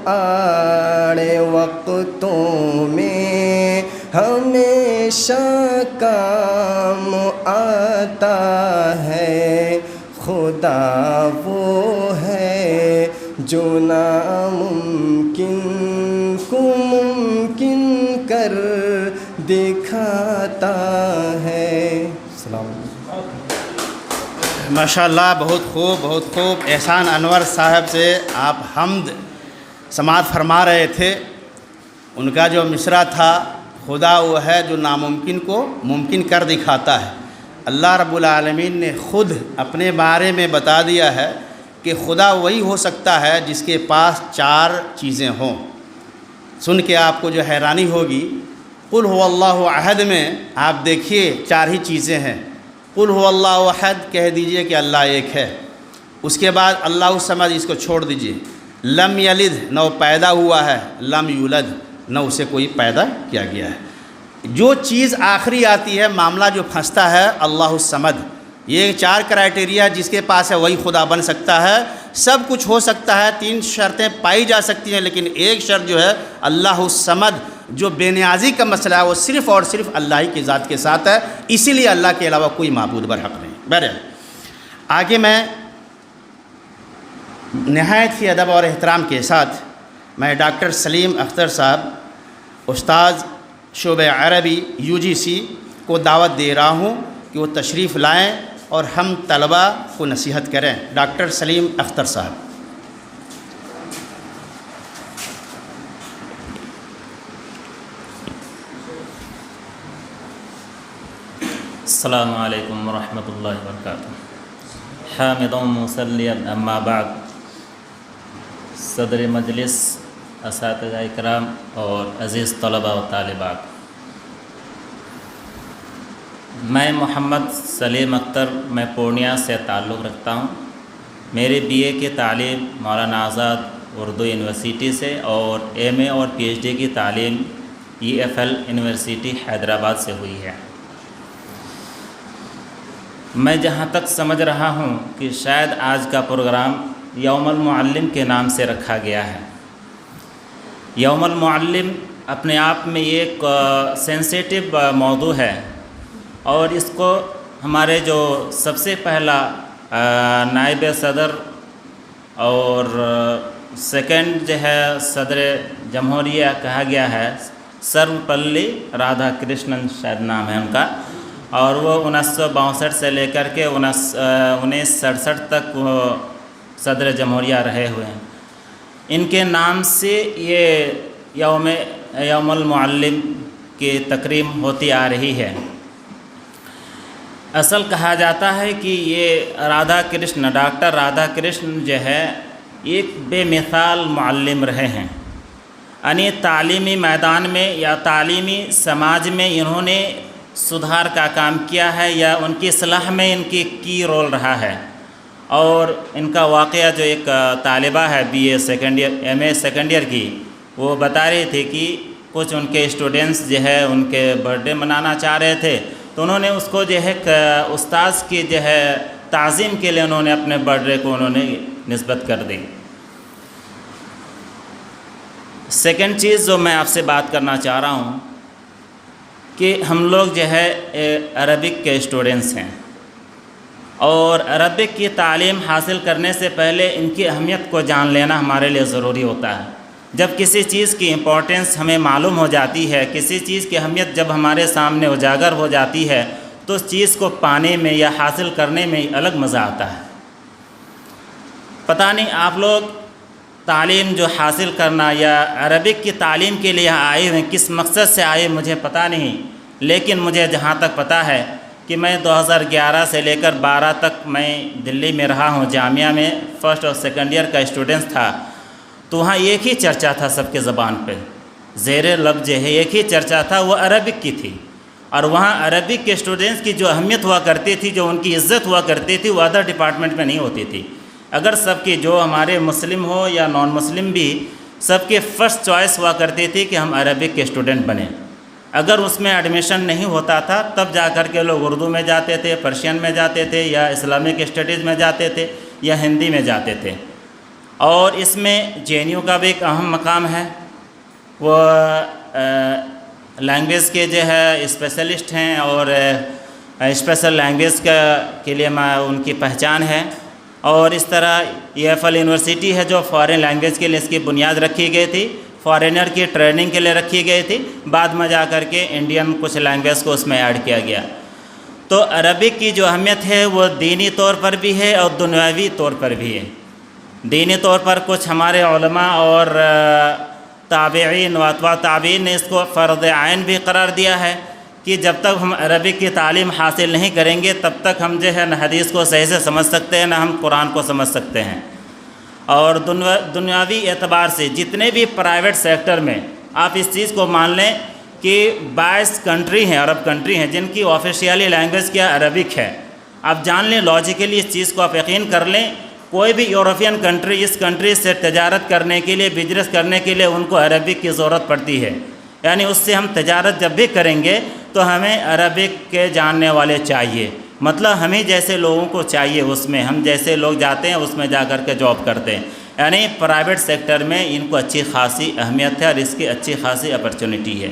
آڑے وقتوں میں ہمیشہ کام آتا ہے۔ خدا وہ ہے جو ناممکن کو ممکن کر دکھاتا ہے۔ السلام علیکم۔ ماشاءاللہ، بہت خوب بہت خوب۔ احسان انور صاحب سے آپ حمد سماعت فرما رہے تھے۔ ان کا جو مصرع تھا، خدا وہ ہے جو ناممکن کو ممکن کر دکھاتا ہے۔ اللہ رب العالمین نے خود اپنے بارے میں بتا دیا ہے کہ خدا وہی ہو سکتا ہے جس کے پاس 4 چیزیں ہوں۔ سن کے آپ کو جو حیرانی ہوگی، قل هو اللہ احد میں آپ دیکھیے 4 ہی چیزیں ہیں۔ قل هو اللہ احد کہہ دیجئے کہ اللہ ایک ہے۔ اس کے بعد اللہ الصمد، اس کو چھوڑ دیجئے۔ لم یلد، نہ وہ پیدا ہوا ہے، لم یولد، نہ اسے کوئی پیدا کیا گیا ہے۔ جو چیز آخری آتی ہے، معاملہ جو پھنستا ہے، اللہ الصمد۔ یہ 4 کرائٹیریا جس کے پاس ہے وہی خدا بن سکتا ہے۔ سب کچھ ہو سکتا ہے، 3 شرطیں پائی جا سکتی ہیں، لیکن ایک شرط جو ہے اللہ الصمد، جو بے نیازی کا مسئلہ ہے، وہ صرف اور صرف اللہ ہی کی ذات کے ساتھ ہے، اسی لیے اللہ کے علاوہ کوئی معبود برحق نہیں۔ بہرحال آگے میں نہایت ہی ادب اور احترام کے ساتھ میں ڈاکٹر سلیم اختر صاحب، استاد شعبہ عربی UGC کو دعوت دے رہا ہوں کہ وہ تشریف لائیں اور ہم طلباء کو نصیحت کریں۔ ڈاکٹر سلیم اختر صاحب۔ السلام علیکم ورحمۃ اللہ وبرکاتہ۔ حامد مصلیٰ اما بعد، صدر مجلس، اساتذہ اکرام اور عزیز طلباء و طالبات، میں محمد سلیم اختر، میں پورنیہ سے تعلق رکھتا ہوں۔ میرے BA کی تعلیم مولانا آزاد اردو یونیورسٹی سے اور MA اور PhD کی تعلیم EFL یونیورسٹی حیدرآباد سے ہوئی ہے۔ میں جہاں تک سمجھ رہا ہوں کہ شاید آج کا پروگرام یوم المعلم کے نام سے رکھا گیا ہے۔ یوم المعلم اپنے آپ میں ایک سینسیٹیو موضوع ہے، اور اس کو ہمارے جو سب سے پہلا نائب صدر اور سیکنڈ جو ہے صدر جمہوریہ کہا گیا ہے، سروپلی رادھا کرشنن شاید نام ہے ان کا، اور وہ 1962 سے لے کر کے 1967 تک وہ صدر جمہوریہ رہے ہوئے ہیں۔ ان کے نام سے یہ یوم المعلم کی تکریم ہوتی آ رہی ہے۔ اصل کہا جاتا ہے کہ یہ ڈاکٹر رادھا کرشن جو ہے ایک بے مثال معلم رہے ہیں، یعنی تعلیمی میدان میں یا تعلیمی سماج میں انہوں نے سدھار کا کام کیا ہے، یا ان کی اصلاح میں ان کی رول رہا ہے۔ اور ان کا واقعہ جو ایک طالبہ ہے BA second year MA second year کی، وہ بتا رہی تھی کہ کچھ ان کے اسٹوڈنٹس جو ہے ان کے برتھ ڈے منانا چاہ رہے تھے، تو انہوں نے اس کو جو ہے استاذ کی جو ہے تعظیم کے لیے انہوں نے اپنے برتھ ڈے کو انہوں نے نسبت کر دی۔ سیکنڈ چیز جو میں آپ سے بات کرنا چاہ رہا ہوں کہ ہم لوگ جو ہے عربک کے اسٹوڈنٹس ہیں، اور عربک کی تعلیم حاصل کرنے سے پہلے ان کی اہمیت کو جان لینا ہمارے لیے ضروری ہوتا ہے۔ جب کسی چیز کی امپورٹنس ہمیں معلوم ہو جاتی ہے، کسی چیز کی اہمیت جب ہمارے سامنے اجاگر ہو جاتی ہے، تو اس چیز کو پانے میں یا حاصل کرنے میں الگ مزہ آتا ہے۔ پتہ نہیں آپ لوگ تعلیم جو حاصل کرنا یا عربک کی تعلیم کے لیے آئے ہوئے کس مقصد سے آئے مجھے پتہ نہیں، لیکن مجھے جہاں تک پتہ ہے کہ میں 2011 سے لے کر 12 تک میں دلی میں رہا ہوں، جامعہ میں فرسٹ اور سیکنڈ ایئر کا اسٹوڈنٹ تھا، تو وہاں ایک ہی چرچا تھا سب کے زبان پہ، زیر لب جو ہے ایک ہی چرچا تھا، وہ عربک کی تھی، اور وہاں عربک کے اسٹوڈنٹس کی جو اہمیت ہوا کرتی تھی، جو ان کی عزت ہوا کرتی تھی، وہ ادر ڈپارٹمنٹ میں نہیں ہوتی تھی۔ اگر سب کی جو ہمارے مسلم ہو یا نان مسلم بھی، سب کی فرسٹ چوائس ہوا کرتی تھی کہ ہم عربک کے اسٹوڈنٹ بنیں۔ اگر اس میں ایڈمیشن نہیں ہوتا تھا تب جا کر کے لوگ اردو میں جاتے تھے، پرشین میں جاتے تھے، یا اسلامک اسٹڈیز میں جاتے تھے، یا ہندی میں جاتے تھے۔ اور اس میں جے این یو کا بھی ایک اہم مقام ہے، وہ لینگویج کے جو ہے اسپیشلسٹ ہیں، اور اسپیشل لینگویج کے لیے ان کی پہچان ہے۔ اور اس طرح EFL یونیورسٹی ہے جو فارن لینگویج کے لیے اس کی بنیاد رکھی گئی تھی، فارینر کی ٹریننگ کے لیے رکھی گئی تھی، بعد میں جا کر کے انڈین کچھ لینگویج کو اس میں ایڈ کیا گیا۔ تو عربک کی جو اہمیت ہے وہ دینی طور پر بھی ہے اور دنیاوی طور پر بھی ہے۔ دینی طور پر کچھ ہمارے علماء اور تابعین و اتباع تابعین نے اس کو فرض عین بھی قرار دیا ہے کہ جب تک ہم عربک کی تعلیم حاصل نہیں کریں گے تب تک ہم جو ہے نہ حدیث کو صحیح سے سمجھ سکتے ہیں، نہ ہم قرآن کو سمجھ سکتے ہیں۔ اور دنیاوی اعتبار سے جتنے بھی پرائیویٹ سیکٹر میں آپ اس چیز کو مان لیں کہ 22 کنٹری ہیں، عرب کنٹری ہیں، جن کی آفیشیلی لینگویج کیا عربک ہے۔ آپ جان لیں لاجیکلی اس چیز کو آپ یقین کر لیں، کوئی بھی یورپین کنٹری اس کنٹری سے تجارت کرنے کے لیے، بزنس کرنے کے لیے ان کو عربک کی ضرورت پڑتی ہے، یعنی اس سے ہم تجارت جب بھی کریں گے تو ہمیں عربک کے جاننے والے چاہیے، مطلب ہمیں جیسے لوگوں کو چاہیے، اس میں ہم جیسے لوگ جاتے ہیں اس میں جا کر کے جاب کرتے ہیں، یعنی پرائیویٹ سیکٹر میں ان کو اچھی خاصی اہمیت ہے اور اس کی اچھی خاصی اپرچونٹی ہے۔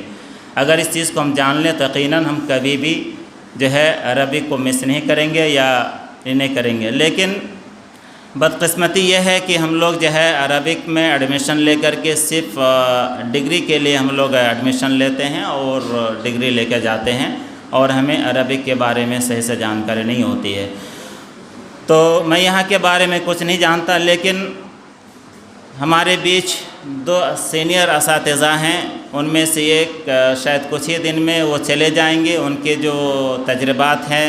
اگر اس چیز کو ہم جان لیں تو یقیناً ہم کبھی بھی جو ہے عربک کو مس نہیں کریں گے یا نہیں کریں گے۔ لیکن بدقسمتی یہ ہے کہ ہم لوگ جو ہے عربک میں ایڈمیشن لے کر کے صرف ڈگری کے لیے ہم لوگ ایڈمیشن لیتے ہیں اور ڈگری لے کے جاتے ہیں، اور ہمیں عربک کے بارے میں صحیح سے جانکاری نہیں ہوتی ہے۔ تو میں یہاں کے بارے میں کچھ نہیں جانتا، لیکن ہمارے بیچ 2 سینئر اساتذہ ہیں، ان میں سے ایک شاید کچھ ہی دن میں وہ چلے جائیں گے، ان کے جو تجربات ہیں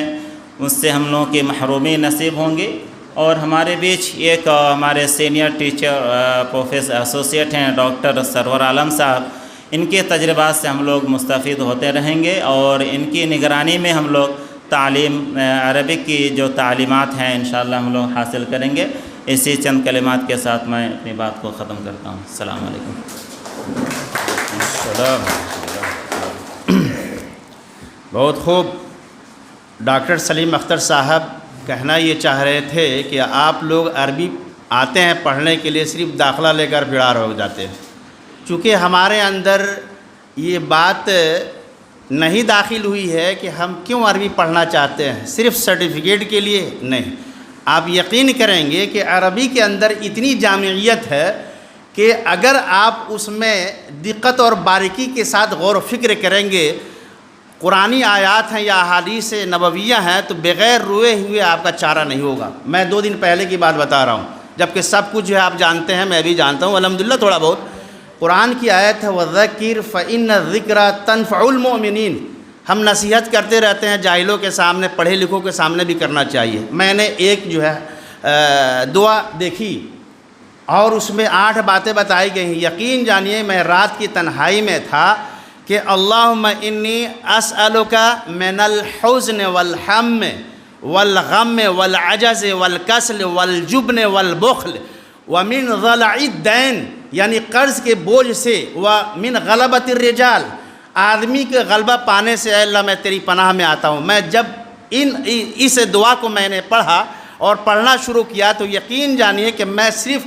اس سے ہم لوگوں کی محرومی نصیب ہوں گی۔ اور ہمارے بیچ ایک ہمارے سینئر ٹیچر پروفیسر ایسوسیٹ ہیں ڈاکٹر سرور عالم صاحب، ان کے تجربات سے ہم لوگ مستفید ہوتے رہیں گے، اور ان کی نگرانی میں ہم لوگ تعلیم عربک کی جو تعلیمات ہیں انشاءاللہ ہم لوگ حاصل کریں گے۔ اسی چند کلمات کے ساتھ میں اپنی بات کو ختم کرتا ہوں۔ السلام علیکم۔ بہت خوب، ڈاکٹر سلیم اختر صاحب کہنا یہ چاہ رہے تھے کہ آپ لوگ عربی آتے ہیں پڑھنے کے لیے، صرف داخلہ لے کر فرار ہو جاتے ہیں۔ چونکہ ہمارے اندر یہ بات نہیں داخل ہوئی ہے کہ ہم کیوں عربی پڑھنا چاہتے ہیں، صرف سرٹیفکیٹ کے لیے نہیں۔ آپ یقین کریں گے کہ عربی کے اندر اتنی جامعیت ہے کہ اگر آپ اس میں دقت اور باریکی کے ساتھ غور و فکر کریں گے، قرآنی آیات ہیں یا احادیث نبویہ ہیں، تو بغیر روئے ہوئے آپ کا چارہ نہیں ہوگا۔ میں 2 دن پہلے کی بات بتا رہا ہوں، جبکہ سب کچھ جو ہے آپ جانتے ہیں، میں بھی جانتا ہوں الحمدللہ تھوڑا بہت۔ قرآن کی آیت ہے وَذَكِّرْ فَإِنَّ الذِّكْرَىٰ تَنفَعُ الْمُؤْمِنِينَ۔ ہم نصیحت کرتے رہتے ہیں، جاہلوں کے سامنے، پڑھے لکھوں کے سامنے بھی کرنا چاہیے۔ میں نے ایک جو ہے دعا دیکھی اور اس میں 8 باتیں بتائی گئی ہیں۔ یقین جانیے میں رات کی تنہائی میں تھا کہ اللہم انی اسألک من الحزن والحم والغم والعجز والکسل والجبن والبخل ومن ضلع الدین، یعنی قرض کے بوجھ سے، ومن غلبۃ الرجال، آدمی کے غلبہ پانے سے، اے اللہ میں تیری پناہ میں آتا ہوں۔ میں جب اس دعا کو میں نے پڑھا اور پڑھنا شروع کیا تو یقین جانیے کہ میں صرف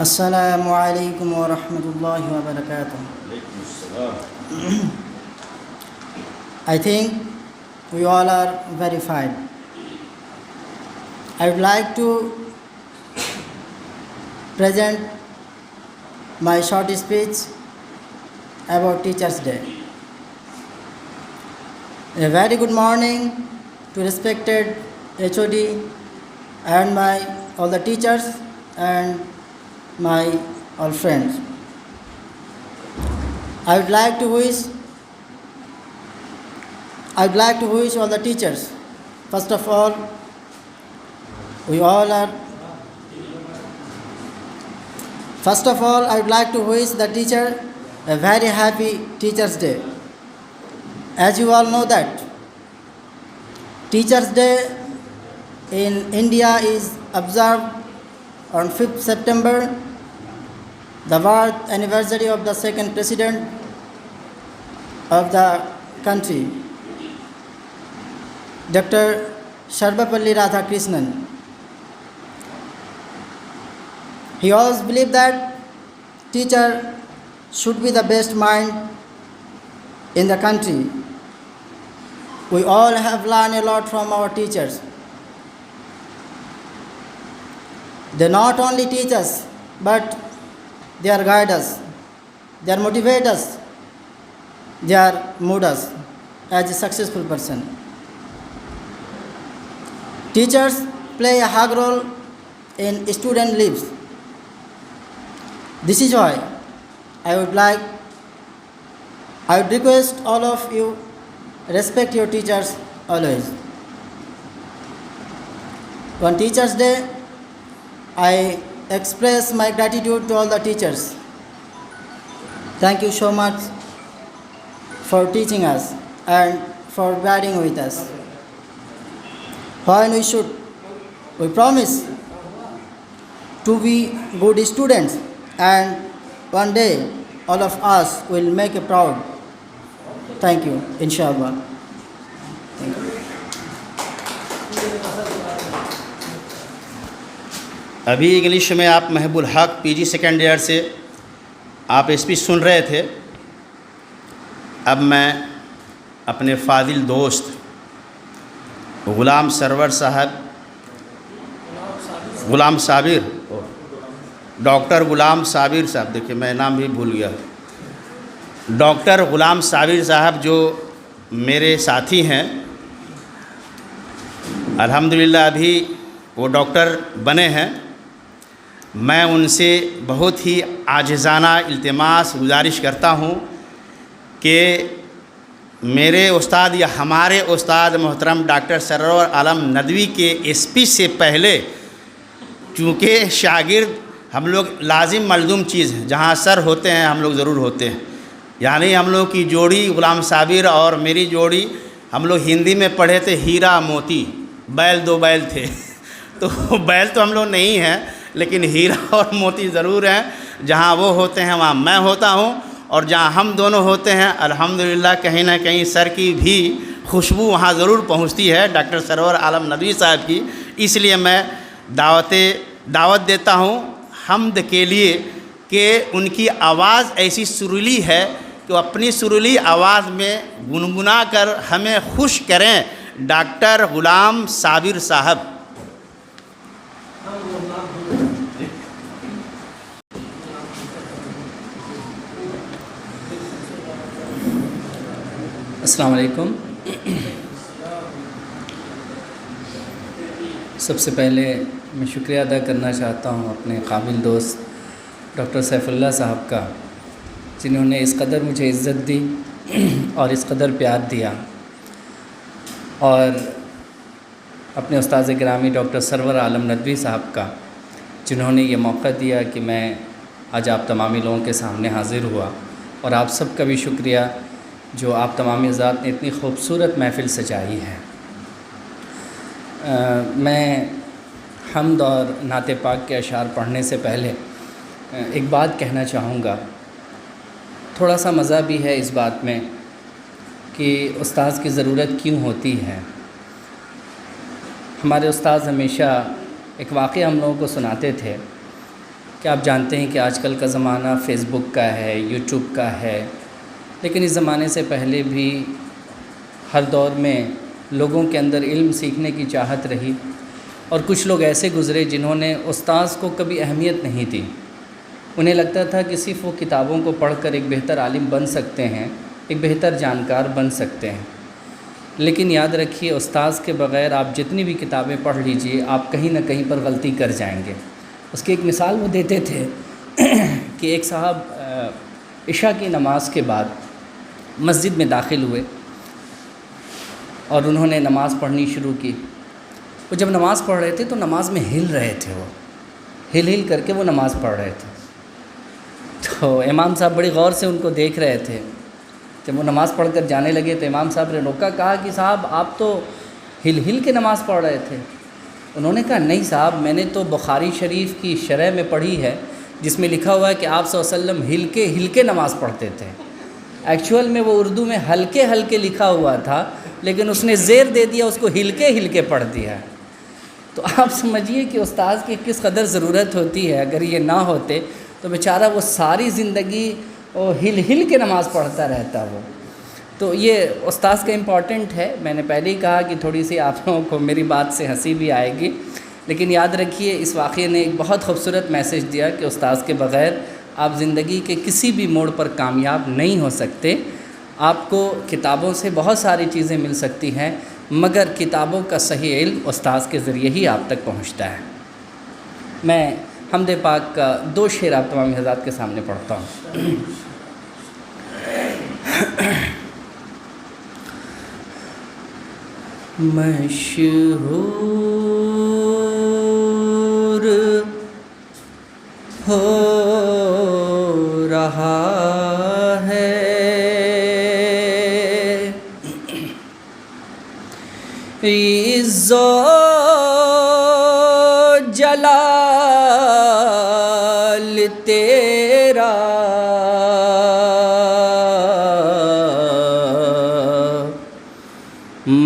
السلام علیکم ورحمۃ اللہ وبرکاتہ. I think we all are very fine. I would like to present my short speech about Teachers' Day. A very good morning to respected HOD and all the teachers and my all friends. I would like to wish all the teachers. First of all, I would like to wish the teacher a very happy Teachers' Day. As you all know that Teachers' Day in India is observed on 5th September, the birth anniversary of the second president of the country, Dr. Sarvepalli Radhakrishnan. He always believed that teacher should be the best mind in the country. We all have learned a lot from our teachers. They not only teach us, but they are guide us, they are motivate us, they are mold us as a successful person. Teachers play a hug role in student lives. This is why I would request all of you respect your teachers always. On Teachers' Day, I express my gratitude to all the teachers. Thank you so much for teaching us and for guiding with us. When we promise to be good students, and one day all of us will make you proud. Thank you, inshallah. ابھی English میں آپ محب ul-Haq PG second year سے آپ speech سن رہے تھے. اب میں اپنے فاضل دوست غلام سرور صاحب، غلام صابر، ڈاکٹر غلام صابر صاحب، دیکھیے میں نام بھی بھول گیا، ڈاکٹر غلام صابر صاحب جو میرے ساتھی ہیں، الحمدللہ ابھی وہ ڈاکٹر بنے ہیں. میں ان سے بہت ہی عاجزانہ التماس گزارش کرتا ہوں کہ میرے استاد یا ہمارے استاد محترم ڈاکٹر سرور عالم ندوی کے اسپیچ سے پہلے، چونکہ شاگرد ہم لوگ لازم ملزوم چیز ہیں، جہاں سر ہوتے ہیں ہم لوگ ضرور ہوتے ہیں. یعنی ہم لوگ کی جوڑی غلام صابر اور میری جوڑی، ہم لوگ ہندی میں پڑھے تھے ہیرا موتی، بیل دو بیل تھے. تو بیل تو ہم لوگ نہیں ہیں، لیکن ہیرا اور موتی ضرور ہیں. جہاں وہ ہوتے ہیں وہاں میں ہوتا ہوں، اور جہاں ہم دونوں ہوتے ہیں الحمدللہ کہیں نہ کہیں سر کی بھی خوشبو وہاں ضرور پہنچتی ہے، ڈاکٹر سرور عالم ندوی صاحب کی. اس لیے میں دعوت دیتا ہوں حمد کے لیے کہ ان کی آواز ایسی سریلی ہے کہ وہ اپنی سریلی آواز میں گنگنا کر ہمیں خوش کریں. ڈاکٹر غلام صابر صاحب. السلام علیکم. سب سے پہلے میں شکریہ ادا کرنا چاہتا ہوں اپنے قابل دوست ڈاکٹر سیف اللہ صاحب کا، جنہوں نے اس قدر مجھے عزت دی اور اس قدر پیار دیا، اور اپنے استاذ گرامی ڈاکٹر سرور عالم ندوی صاحب کا، جنہوں نے یہ موقع دیا کہ میں آج آپ تمامی لوگوں کے سامنے حاضر ہوا. اور آپ سب کا بھی شکریہ جو آپ تمامی ذات نے اتنی خوبصورت محفل سجائی ہے. میں حمد اور نعت پاک کے اشعار پڑھنے سے پہلے ایک بات کہنا چاہوں گا. تھوڑا سا مزہ بھی ہے اس بات میں کہ استاذ کی ضرورت کیوں ہوتی ہے. ہمارے استاذ ہمیشہ ایک واقعہ ہم لوگوں کو سناتے تھے کہ آپ جانتے ہیں کہ آج کل کا زمانہ فیس بک کا ہے، یوٹیوب کا ہے، لیکن اس زمانے سے پہلے بھی ہر دور میں لوگوں کے اندر علم سیکھنے کی چاہت رہی، اور کچھ لوگ ایسے گزرے جنہوں نے استاذ کو کبھی اہمیت نہیں دی۔ انہیں لگتا تھا کہ صرف وہ کتابوں کو پڑھ کر ایک بہتر عالم بن سکتے ہیں، ایک بہتر جانکار بن سکتے ہیں، لیکن یاد رکھیے استاذ کے بغیر آپ جتنی بھی کتابیں پڑھ لیجئے آپ کہیں نہ کہیں پر غلطی کر جائیں گے۔ اس کی ایک مثال وہ دیتے تھے کہ ایک صاحب عشاء کی نماز کے بعد مسجد میں داخل ہوئے اور انہوں نے نماز پڑھنی شروع کی۔ وہ جب نماز پڑھ رہے تھے تو نماز میں ہل رہے تھے، وہ ہل کر کے وہ نماز پڑھ رہے تھے۔ تو امام صاحب بڑی غور سے ان کو دیکھ رہے تھے۔ جب وہ نماز پڑھ کر جانے لگے تو امام صاحب نے روکا، کہا کہ صاحب آپ تو ہل کے نماز پڑھ رہے تھے۔ انہوں نے کہا نہیں صاحب، میں نے تو بخاری شریف کی شرح میں پڑھی ہے جس میں لکھا ہوا ہے کہ آپ صلی اللہ علیہ وسلم ہل کے نماز پڑھتے تھے۔ ایکچول میں وہ اردو میں ہلکے لکھا ہوا تھا، لیکن اس نے زیر دے دیا، اس کو ہل کے پڑھ دیا۔ تو آپ سمجھیے کہ استاذ کی کس قدر ضرورت ہوتی ہے۔ اگر یہ نہ ہوتے تو بیچارہ وہ ساری زندگی ہل کے نماز پڑھتا رہتا وہ۔ تو یہ استاذ کا امپورٹنٹ ہے۔ میں نے پہلے ہی کہا کہ تھوڑی سی آپ لوگوں کو میری بات سے ہنسی بھی آئے گی، لیکن یاد رکھیے اس واقعے نے ایک بہت خوبصورت میسیج دیا کہ استاذ کے بغیر آپ زندگی کے کسی بھی موڑ پر کامیاب نہیں ہو سکتے۔ آپ کو کتابوں سے بہت ساری چیزیں مل سکتی ہیں، مگر کتابوں کا صحیح علم استاذ کے ذریعے ہی آپ تک پہنچتا ہے۔ میں حمد پاک کا 2 شعر آپ تمام حضرات کے سامنے پڑھتا ہوں۔ مشہور ہو رہا ہے عز و جلال تیرا،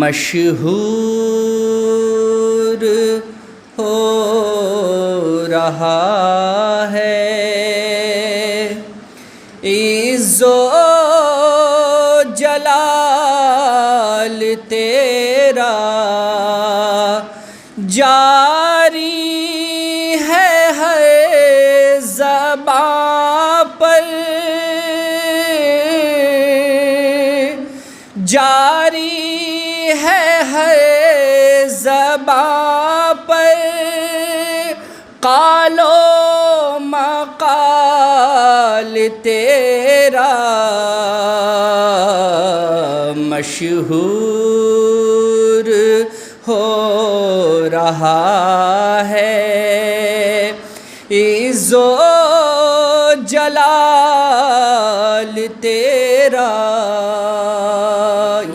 مشہور ہو رہا ہے عز و جلال تیرا، جاری ہے ہر زباں پر، جاری ہے ہر زباں پر، قال و مقال تیرا، مشہور ہو رہا ہے عز و جلال تیرا۔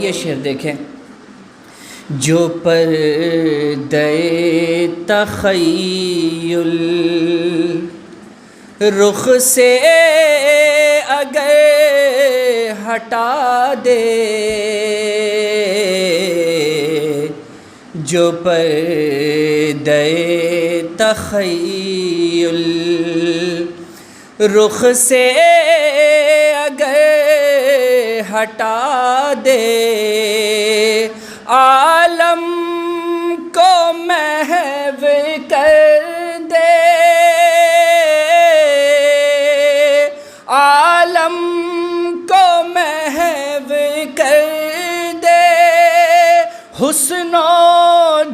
یہ شعر دیکھیں، جو پردے تخیل رخ سے اگر ہٹا دے، جو پردے تخیل رخ سے اگر ہٹا دے، عالم کو محو کر دے، عالم کو محو کر دے، حسن و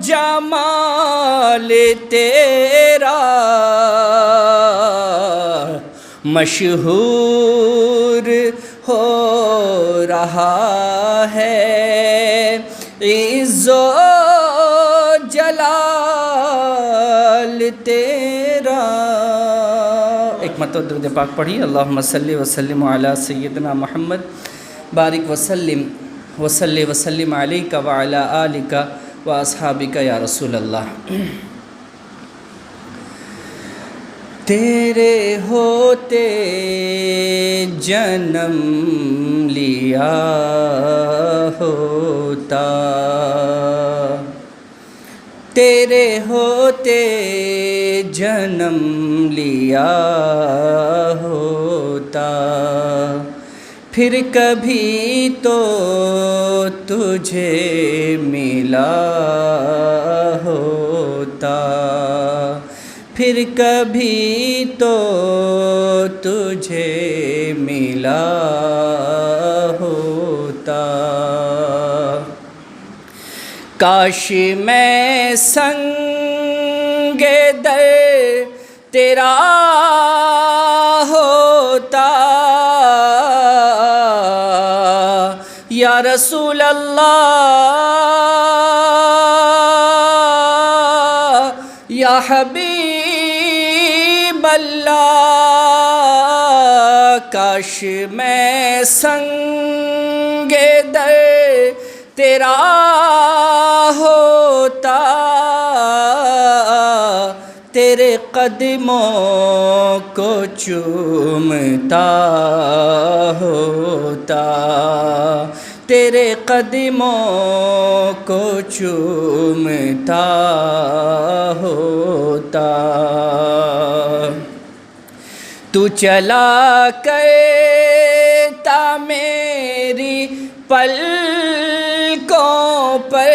جمال تیرا، مشہور ہو رہا ہے عز و جلال تیرا۔ ایک مرتبہ درود پاک پڑھی، اللہم صلی وسلم علی سیدنا محمد بارک وسلم علیک وعلی آلک و اصحابک یا رسول اللہ۔ تیرے ہوتے جنم لیا ہوتا، تیرے ہوتے جنم لیا ہوتا، پھر کبھی تو تجھے ملا ہوتا، پھر کبھی تو تجھے ملا ہوتا۔ کاش میں سنگ در تیرا ہوتا یا رسول اللہ، یا حبیب اللہ، کاش میں سنگ در تیرا ہوتا، تیرے قدموں کو چومتا ہوتا، تیرے قدموں کو چومتا ہوتا۔ تو چلا کرتا میری پلکوں پر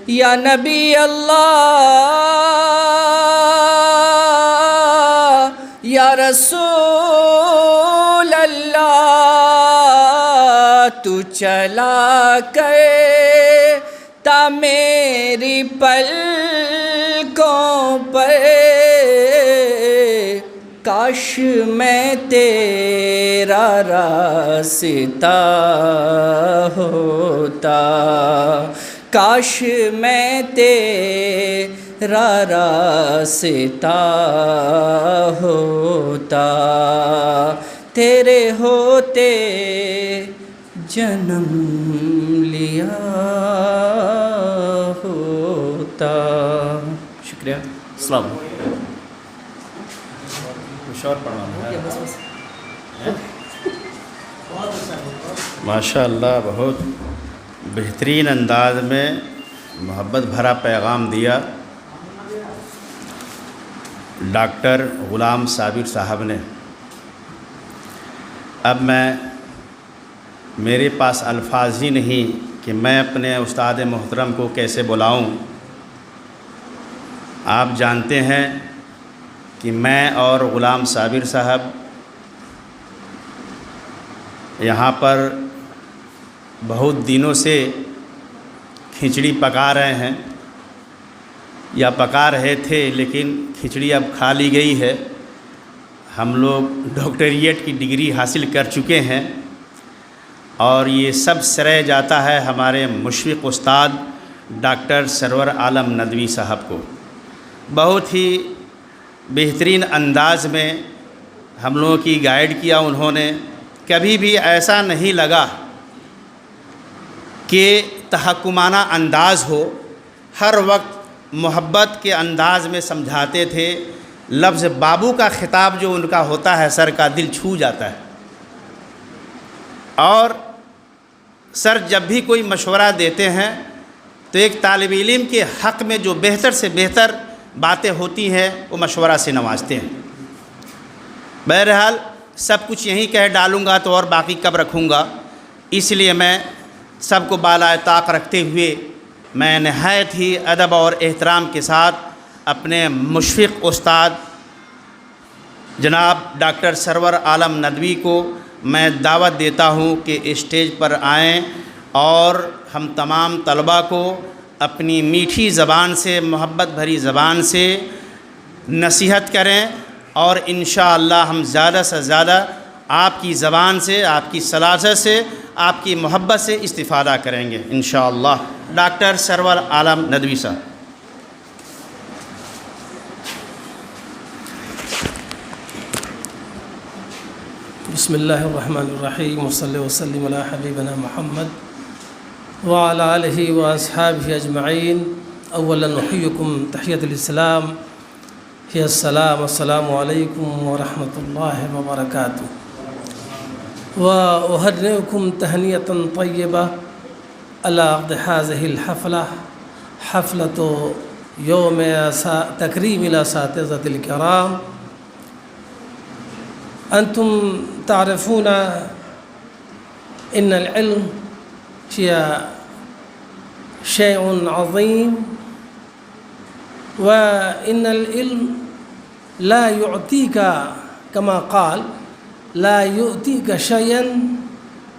یا نبی اللہ، یا رسول اللہ، تو چلا کرتا میری پلکوں پر، کاش میں تیرا راستہ ہوتا، کاش میں تیرا راستہ ہوتا، تیرے ہوتے جنم لیا ہوتا۔ شکریہ، السلام علیکم۔ کچھ اور پڑھوانا ہے؟ ماشاء اللہ، بہت بہترین انداز میں محبت بھرا پیغام دیا ڈاکٹر غلام صابر صاحب نے۔ اب میرے پاس الفاظ ہی نہیں کہ میں اپنے استاد محترم کو کیسے بلاؤں۔ آپ جانتے ہیں کہ میں اور غلام صابر صاحب یہاں پر بہت دنوں سے کھچڑی پکا رہے ہیں، یا پکا رہے تھے، لیکن کھچڑی اب کھا لی گئی ہے۔ ہم لوگ ڈاکٹریٹ کی ڈگری حاصل کر چکے ہیں، اور یہ سب سرے جاتا ہے ہمارے مشفق استاد ڈاکٹر سرور عالم ندوی صاحب کو۔ بہت ہی بہترین انداز میں ہم لوگوں کی گائیڈ کیا انہوں نے۔ کبھی بھی ایسا نہیں لگا کہ تحکمانہ انداز ہو، ہر وقت محبت کے انداز میں سمجھاتے تھے۔ لفظ بابو کا خطاب جو ان کا ہوتا ہے، سر کا دل چھو جاتا ہے۔ اور سر جب بھی کوئی مشورہ دیتے ہیں تو ایک طالب علم کے حق میں جو بہتر سے بہتر باتیں ہوتی ہیں وہ مشورہ سے نوازتے ہیں۔ بہرحال سب کچھ یہیں کہہ ڈالوں گا تو اور باقی کب رکھوں گا، اس لیے میں سب کو بالائے طاق رکھتے ہوئے میں نہایت ہی ادب اور احترام کے ساتھ اپنے مشفق استاد جناب ڈاکٹر سرور عالم ندوی کو میں دعوت دیتا ہوں کہ اسٹیج پر آئیں اور ہم تمام طلباء کو اپنی میٹھی زبان سے، محبت بھری زبان سے نصیحت کریں، اور انشاءاللہ ہم زیادہ سے زیادہ آپ کی زبان سے، آپ کی سلاست سے، آپ کی محبت سے استفادہ کریں گے انشاءاللہ۔ ڈاکٹر سرور عالم ندوی صاحب۔ بسم اللہ الرحمن الرحیم، وصلی وسلم علی حبیبنا محمد وعلی آلہ واصحابہ اجمعین۔ اولا نحییکم تحیۃ الاسلام، ہی السلام، السلام علیکم ورحمۃ اللہ وبرکاتہ۔ واہنئکم تہنیۃ طیبہ على عقد هذه الحفلة حفلة يوم تكريم الأساتذة الكرام. أنتم تعرفون إن العلم هي شيء عظيم، وإن العلم لا يعطيك كما قال لا يؤتيك شيئا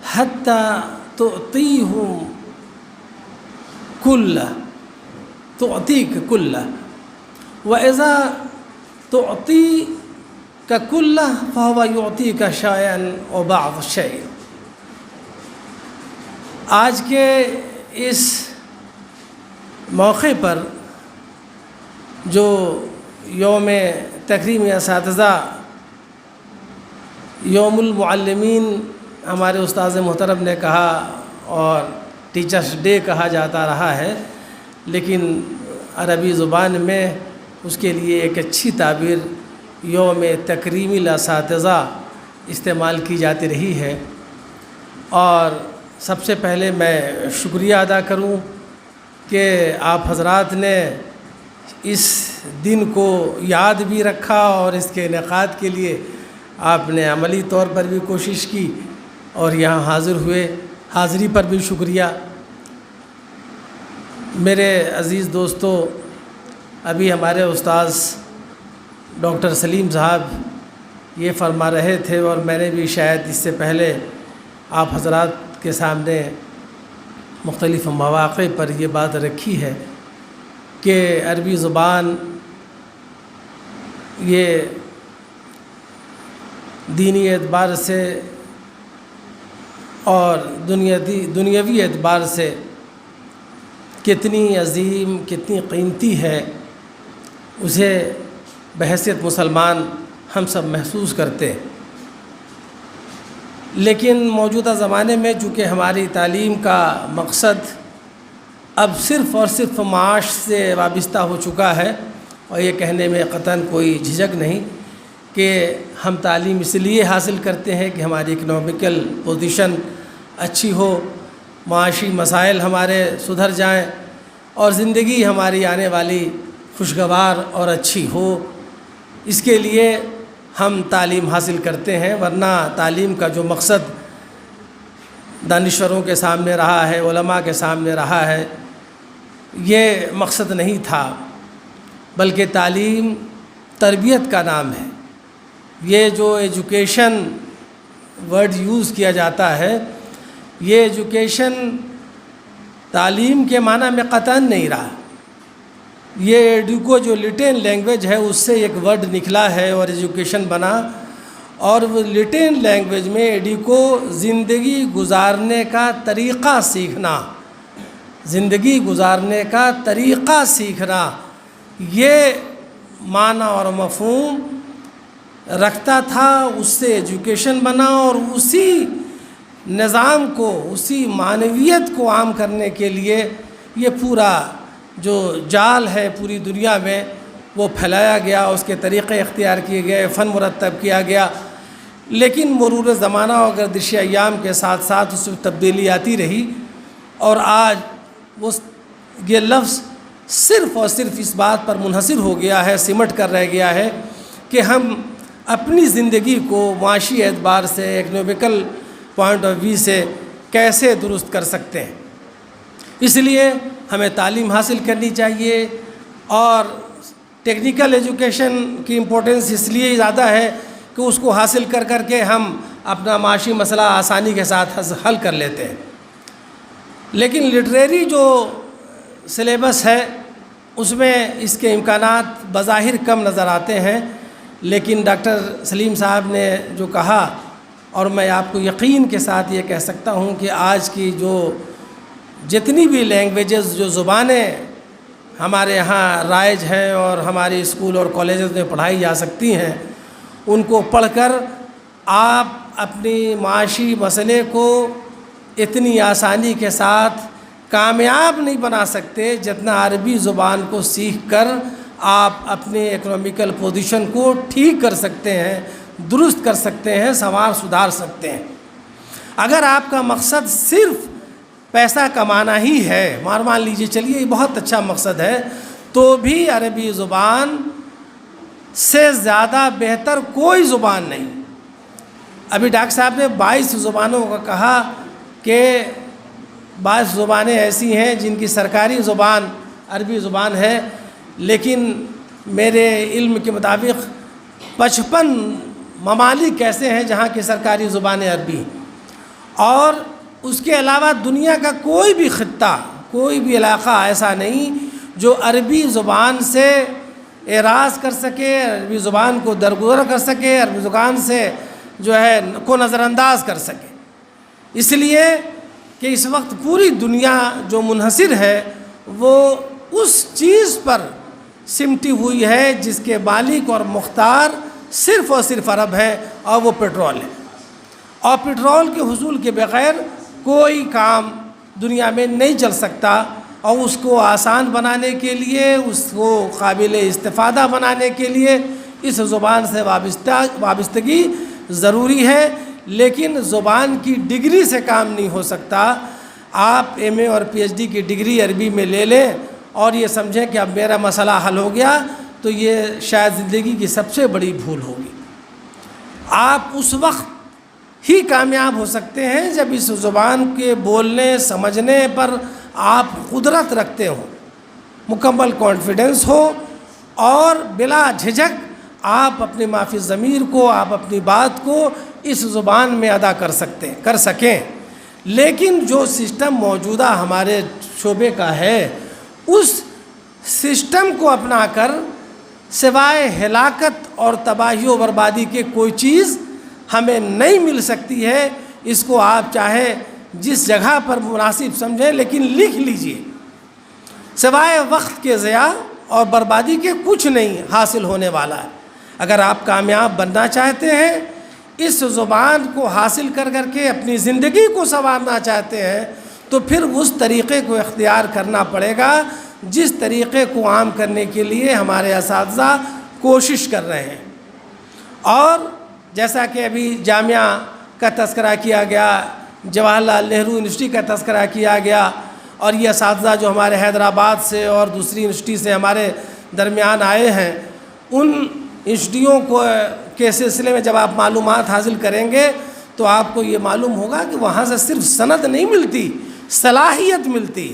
حتى تعطيه كله، تعطيك كله، وإذا تعطيك كله فهو يعطيك شيئا وبعض الشيء. آج کے اس موقع پر جو یوم تکریم اساتذہ یوم المعلمین ہمارے استاذ محترم نے کہا اور ٹیچرس ڈے کہا جاتا رہا ہے، لیکن عربی زبان میں اس کے لیے ایک اچھی تعبیر یوم تکریم الاساتذہ استعمال کی جاتی رہی ہے. اور سب سے پہلے میں شکریہ ادا کروں کہ آپ حضرات نے اس دن کو یاد بھی رکھا اور اس کے انعقاد کے لیے آپ نے عملی طور پر بھی کوشش کی اور یہاں حاضر ہوئے. حاضری پر بھی شکریہ. میرے عزیز دوستو، ابھی ہمارے استاذ ڈاکٹر سلیم صاحب یہ فرما رہے تھے اور میں نے بھی شاید اس سے پہلے آپ حضرات کے سامنے مختلف مواقع پر یہ بات رکھی ہے کہ عربی زبان یہ دینی اعتبار سے اور دنیاوی اعتبار سے کتنی عظیم، کتنی قیمتی ہے، اسے بحیثیت مسلمان ہم سب محسوس کرتے ہیں. لیکن موجودہ زمانے میں چونکہ ہماری تعلیم کا مقصد اب صرف اور صرف معاش سے وابستہ ہو چکا ہے، اور یہ کہنے میں قطعاً کوئی جھجک نہیں کہ ہم تعلیم اس لیے حاصل کرتے ہیں کہ ہماری اکنامیکل پوزیشن اچھی ہو، معاشی مسائل ہمارے سدھر جائیں اور زندگی ہماری آنے والی خوشگوار اور اچھی ہو. اس کے لیے ہم تعلیم حاصل کرتے ہیں، ورنہ تعلیم کا جو مقصد دانشوروں کے سامنے رہا ہے، علماء کے سامنے رہا ہے، یہ مقصد نہیں تھا، بلکہ تعلیم تربیت کا نام ہے. یہ جو ایجوکیشن ورڈ یوز کیا جاتا ہے، یہ ایجوکیشن تعلیم کے معنی میں قطعاً نہیں رہا. یہ ایڈوکو جو لٹین لینگویج ہے اس سے ایک ورڈ نکلا ہے اور ایجوکیشن بنا، اور وہ لٹین لینگویج میں ایڈوکو زندگی گزارنے کا طریقہ سیکھنا، زندگی گزارنے کا طریقہ سیکھنا، یہ معنی اور مفہوم رکھتا تھا. اس سے ایجوکیشن بنا اور اسی نظام کو، اسی معنویت کو عام کرنے کے لیے یہ پورا جو جال ہے پوری دنیا میں وہ پھیلایا گیا، اس کے طریقے اختیار کیے گئے، فن مرتب کیا گیا. لیکن مرور زمانہ اور گردش ایام کے ساتھ ساتھ اس میں تبدیلی آتی رہی، اور آج وہ یہ لفظ صرف اور صرف اس بات پر منحصر ہو گیا ہے، سمٹ کر رہ گیا ہے کہ ہم اپنی زندگی کو معاشی اعتبار سے، اکنامیکل پوائنٹ آف ویو سے کیسے درست کر سکتے ہیں. اس لیے ہمیں تعلیم حاصل کرنی چاہیے، اور ٹیکنیکل ایجوکیشن کی امپورٹنس اس لیے زیادہ ہے کہ اس کو حاصل کر کر کے ہم اپنا معاشی مسئلہ آسانی کے ساتھ حل کر لیتے ہیں. لیکن لٹریری جو سلیبس ہے اس میں اس کے امکانات بظاہر کم نظر آتے ہیں، لیکن ڈاکٹر سلیم صاحب نے جو کہا، اور میں آپ کو یقین کے ساتھ یہ کہہ سکتا ہوں کہ آج کی جو جتنی بھی لینگویجز، جو زبانیں ہمارے یہاں رائج ہیں اور ہمارے اسکول اور کالجز میں پڑھائی جا سکتی ہیں، ان کو پڑھ کر آپ اپنی معاشی مسئلے کو اتنی آسانی کے ساتھ کامیاب نہیں بنا سکتے جتنا عربی زبان کو سیکھ کر آپ اپنے اکنامیکل پوزیشن کو ٹھیک کر سکتے ہیں، درست کر سکتے ہیں، سدھار سکتے ہیں. اگر آپ کا مقصد صرف پیسہ کمانا ہی ہے، مان لیجیے چلیے یہ بہت اچھا مقصد ہے، تو بھی عربی زبان سے زیادہ بہتر کوئی زبان نہیں۔ ابھی ڈاکٹر صاحب نے 22 زبانوں کا کہا کہ 22 زبانیں ایسی ہیں جن کی سرکاری زبان عربی زبان ہے، لیکن میرے علم کے مطابق 55 ممالک ایسے ہیں جہاں کی سرکاری زبان عربی، اور اس کے علاوہ دنیا کا کوئی بھی خطہ، کوئی بھی علاقہ ایسا نہیں جو عربی زبان سے اعراض کر سکے، عربی زبان کو درگزر کر سکے، عربی زبان سے جو ہے کو نظر انداز کر سکے۔ اس لیے کہ اس وقت پوری دنیا جو منحصر ہے وہ اس چیز پر سمٹی ہوئی ہے جس کے مالک اور مختار صرف اور صرف عرب ہے، اور وہ پیٹرول ہے، اور پیٹرول کے حصول کے بغیر کوئی کام دنیا میں نہیں چل سکتا، اور اس کو آسان بنانے کے لیے، اس کو قابل استفادہ بنانے کے لیے اس زبان سے وابستگی ضروری ہے، لیکن زبان کی ڈگری سے کام نہیں ہو سکتا۔ آپ ایم اے اور پی ایچ ڈی کی ڈگری عربی میں لے لیں اور یہ سمجھیں کہ اب میرا مسئلہ حل ہو گیا، تو یہ شاید زندگی کی سب سے بڑی بھول ہوگی۔ آپ اس وقت ہی کامیاب ہو سکتے ہیں جب اس زبان کے بولنے سمجھنے پر آپ قدرت رکھتے ہو، مکمل کانفیڈنس ہو، اور بلا جھجک آپ اپنے معافی ضمیر کو، آپ اپنی بات کو اس زبان میں ادا کر سکیں۔ لیکن جو سسٹم موجودہ ہمارے شعبے کا ہے، اس سسٹم کو اپنا کر سوائے ہلاکت اور تباہی و بربادی کے کوئی چیز ہمیں نہیں مل سکتی ہے۔ اس کو آپ چاہے جس جگہ پر مناسب سمجھیں، لیکن لکھ لیجئے، سوائے وقت کے ضیاع اور بربادی کے کچھ نہیں حاصل ہونے والا ہے۔ اگر آپ کامیاب بننا چاہتے ہیں، اس زبان کو حاصل کر کے اپنی زندگی کو سنوارنا چاہتے ہیں، تو پھر اس طریقے کو اختیار کرنا پڑے گا جس طریقے کو عام کرنے کے لیے ہمارے اساتذہ کوشش کر رہے ہیں۔ اور جیسا کہ ابھی جامعہ کا تذکرہ کیا گیا، جواہر لال نہرو یونیورسٹی کا تذکرہ کیا گیا، اور یہ اساتذہ جو ہمارے حیدرآباد سے اور دوسری یونیورسٹی سے ہمارے درمیان آئے ہیں، ان یونیورسٹیوں کے سلسلے میں جب آپ معلومات حاصل کریں گے تو آپ کو یہ معلوم ہوگا کہ وہاں سے صرف سند نہیں ملتی، صلاحیت ملتی،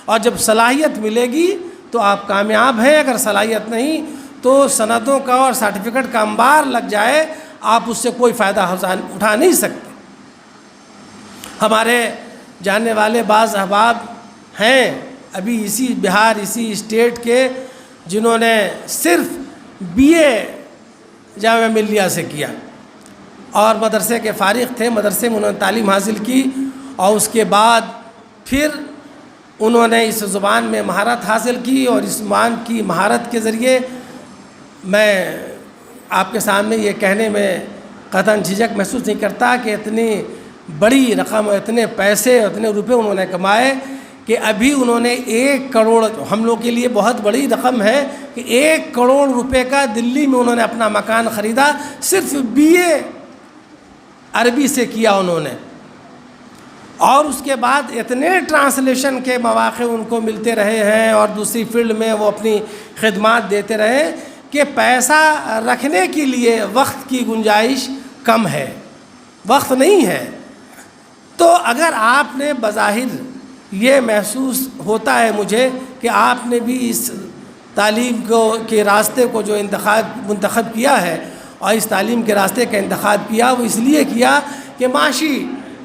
اور جب صلاحیت ملے گی تو آپ کامیاب ہیں۔ اگر صلاحیت نہیں تو سندوں کا اور سرٹیفکیٹ کا انبار لگ جائے، آپ اس سے کوئی فائدہ اٹھا نہیں سکتے۔ ہمارے جاننے والے بعض احباب ہیں ابھی اسی بہار، اسی اسٹیٹ کے، جنہوں نے صرف بی اے جامعہ ملیہ سے کیا، اور مدرسے کے فارغ تھے، مدرسے میں انہوں نے تعلیم حاصل کی، اور اس کے بعد پھر انہوں نے اس زبان میں مہارت حاصل کی، اور اس زبان کی مہارت کے ذریعے میں آپ کے سامنے یہ کہنے میں قطعاً جھجک محسوس نہیں کرتا کہ اتنی بڑی رقم، اتنے پیسے، اتنے روپے انہوں نے کمائے کہ ابھی انہوں نے 1 کروڑ، ہم لوگ کے لیے بہت بڑی رقم ہے کہ 1 کروڑ روپے کا دلی میں انہوں نے اپنا مکان خریدا، صرف بی اے عربی سے کیا انہوں نے، اور اس کے بعد اتنے ٹرانسلیشن کے مواقع ان کو ملتے رہے ہیں، اور دوسری فیلڈ میں وہ اپنی خدمات دیتے رہے کہ پیسہ رکھنے کے لیے وقت کی گنجائش کم ہے، وقت نہیں ہے۔ تو اگر آپ نے بظاہر یہ محسوس ہوتا ہے مجھے کہ آپ نے بھی اس تعلیم کے راستے کو جو منتخب کیا ہے، اور اس تعلیم کے راستے کا انتخاب کیا، وہ اس لیے کیا کہ معاشی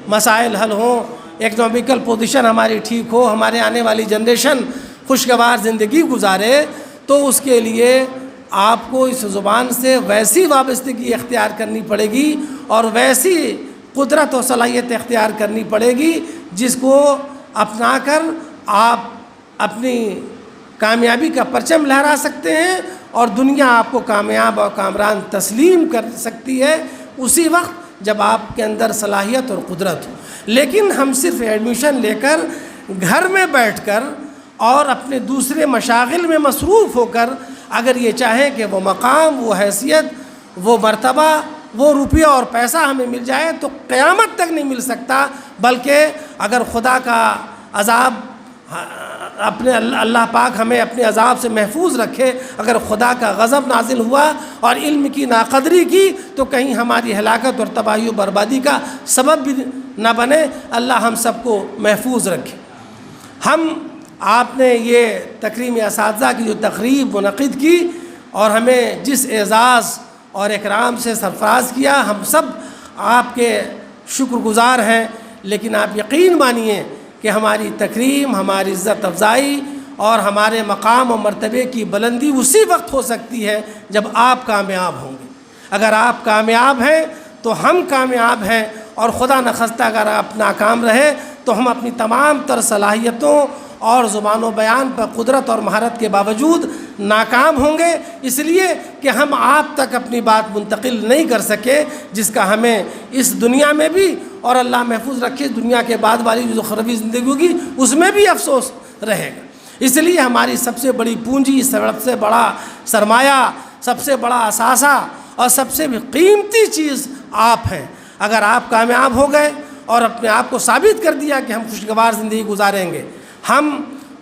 مسائل حل ہوں، اکنامیکل پوزیشن ہماری ٹھیک ہو، ہمارے آنے والی جنریشن خوشگوار زندگی گزارے، تو اس کے لیے آپ کو اس زبان سے ویسی وابستگی اختیار کرنی پڑے گی، اور ویسی قدرت و صلاحیت اختیار کرنی پڑے گی جس کو اپنا کر آپ اپنی کامیابی کا پرچم لہرا سکتے ہیں، اور دنیا آپ کو کامیاب اور کامران تسلیم کر سکتی ہے اسی وقت جب آپ کے اندر صلاحیت اور قدرت ہو۔ لیکن ہم صرف ایڈمیشن لے کر گھر میں بیٹھ کر اور اپنے دوسرے مشاغل میں مصروف ہو کر اگر یہ چاہیں کہ وہ مقام، وہ حیثیت، وہ مرتبہ، وہ روپیہ اور پیسہ ہمیں مل جائے، تو قیامت تک نہیں مل سکتا، بلکہ اگر خدا کا عذاب اپنے اللہ پاک ہمیں اپنے عذاب سے محفوظ رکھے. اگر خدا کا غضب نازل ہوا اور علم کی ناقدری کی تو کہیں ہماری ہلاکت اور تباہی و بربادی کا سبب بھی نہ بنے. اللہ ہم سب کو محفوظ رکھے. آپ نے یہ تکریم اساتذہ کی جو تقریب منعقد کی اور ہمیں جس اعزاز اور اکرام سے سرفراز کیا، ہم سب آپ کے شکر گزار ہیں. لیکن آپ یقین مانیے کہ ہماری تکریم، ہماری عزت افزائی اور ہمارے مقام و مرتبے کی بلندی اسی وقت ہو سکتی ہے جب آپ کامیاب ہوں گے. اگر آپ کامیاب ہیں تو ہم کامیاب ہیں، اور خدا نخواستہ اگر آپ ناکام رہے تو ہم اپنی تمام تر صلاحیتوں اور زبان و بیان پر قدرت اور مہارت کے باوجود ناکام ہوں گے، اس لیے کہ ہم آپ تک اپنی بات منتقل نہیں کر سکے، جس کا ہمیں اس دنیا میں بھی، اور اللہ محفوظ رکھے دنیا کے بعد والی جو خرابی زندگی ہوگی اس میں بھی افسوس رہے گا. اس لیے ہماری سب سے بڑی پونجی، سب سے بڑا سرمایہ، سب سے بڑا اثاثہ اور سب سے قیمتی چیز آپ ہیں. اگر آپ کامیاب ہو گئے اور اپنے آپ کو ثابت کر دیا کہ ہم خوشگوار زندگی گزاریں گے، ہم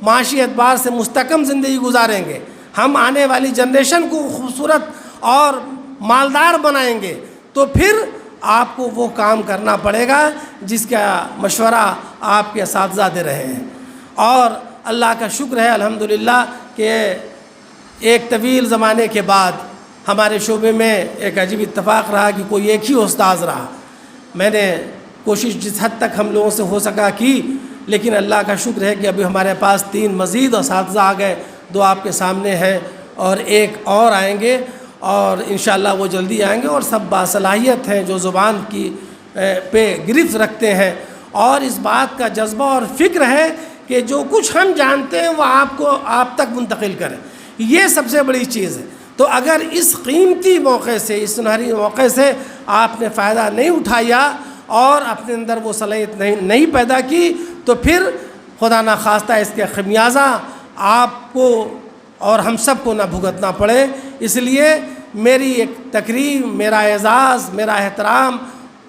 معاشی اعتبار سے مستحکم زندگی گزاریں گے، ہم آنے والی جنریشن کو خوبصورت اور مالدار بنائیں گے، تو پھر آپ کو وہ کام کرنا پڑے گا جس کا مشورہ آپ کے اساتذہ دے رہے ہیں. اور اللہ کا شکر ہے الحمدللہ کہ ایک طویل زمانے کے بعد ہمارے شعبے میں ایک عجیب اتفاق رہا کہ کوئی ایک ہی استاذ رہا. میں نے کوشش جس حد تک ہم لوگوں سے ہو سکا کی، لیکن اللہ کا شکر ہے کہ ابھی ہمارے پاس 3 مزید اساتذہ آ گئے. 2 آپ کے سامنے ہیں اور 1 اور آئیں گے، اور انشاءاللہ وہ جلدی آئیں گے، اور سب باصلاحیت ہیں جو زبان کی پہ گرفت رکھتے ہیں، اور اس بات کا جذبہ اور فکر ہے کہ جو کچھ ہم جانتے ہیں وہ آپ تک منتقل کریں. یہ سب سے بڑی چیز ہے. تو اگر اس قیمتی موقع سے، اس سنہری موقع سے آپ نے فائدہ نہیں اٹھایا اور اپنے اندر وہ صلاحیت نہیں پیدا کی، تو پھر خدا نخواستہ اس کے خمیازہ آپ کو اور ہم سب کو نہ بھگتنا پڑے. اس لیے میری ایک تقریر، میرا اعزاز، میرا احترام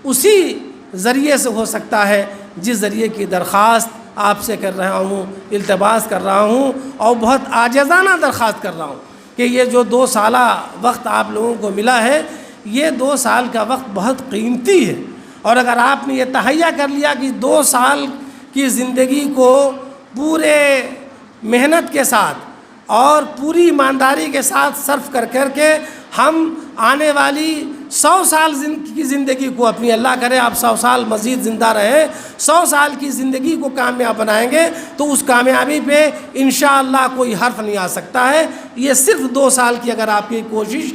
اسی ذریعے سے ہو سکتا ہے جس ذریعے کی درخواست آپ سے کر رہا ہوں، التماس کر رہا ہوں، اور بہت عاجزانہ درخواست کر رہا ہوں کہ یہ جو 2 سالہ وقت آپ لوگوں کو ملا ہے، یہ 2 سال کا وقت بہت قیمتی ہے. اور اگر آپ نے یہ تہیہ کر لیا کہ 2 سال کی زندگی کو پورے محنت کے ساتھ اور پوری ایمانداری کے ساتھ صرف کر کے ہم آنے والی 100 سال کی زندگی کو، اپنی اللہ کرے آپ 100 سال مزید زندہ رہیں، 100 سال کی زندگی کو کامیاب بنائیں گے، تو اس کامیابی پہ انشاءاللہ کوئی حرف نہیں آ سکتا ہے. یہ صرف 2 سال کی اگر آپ کی کوشش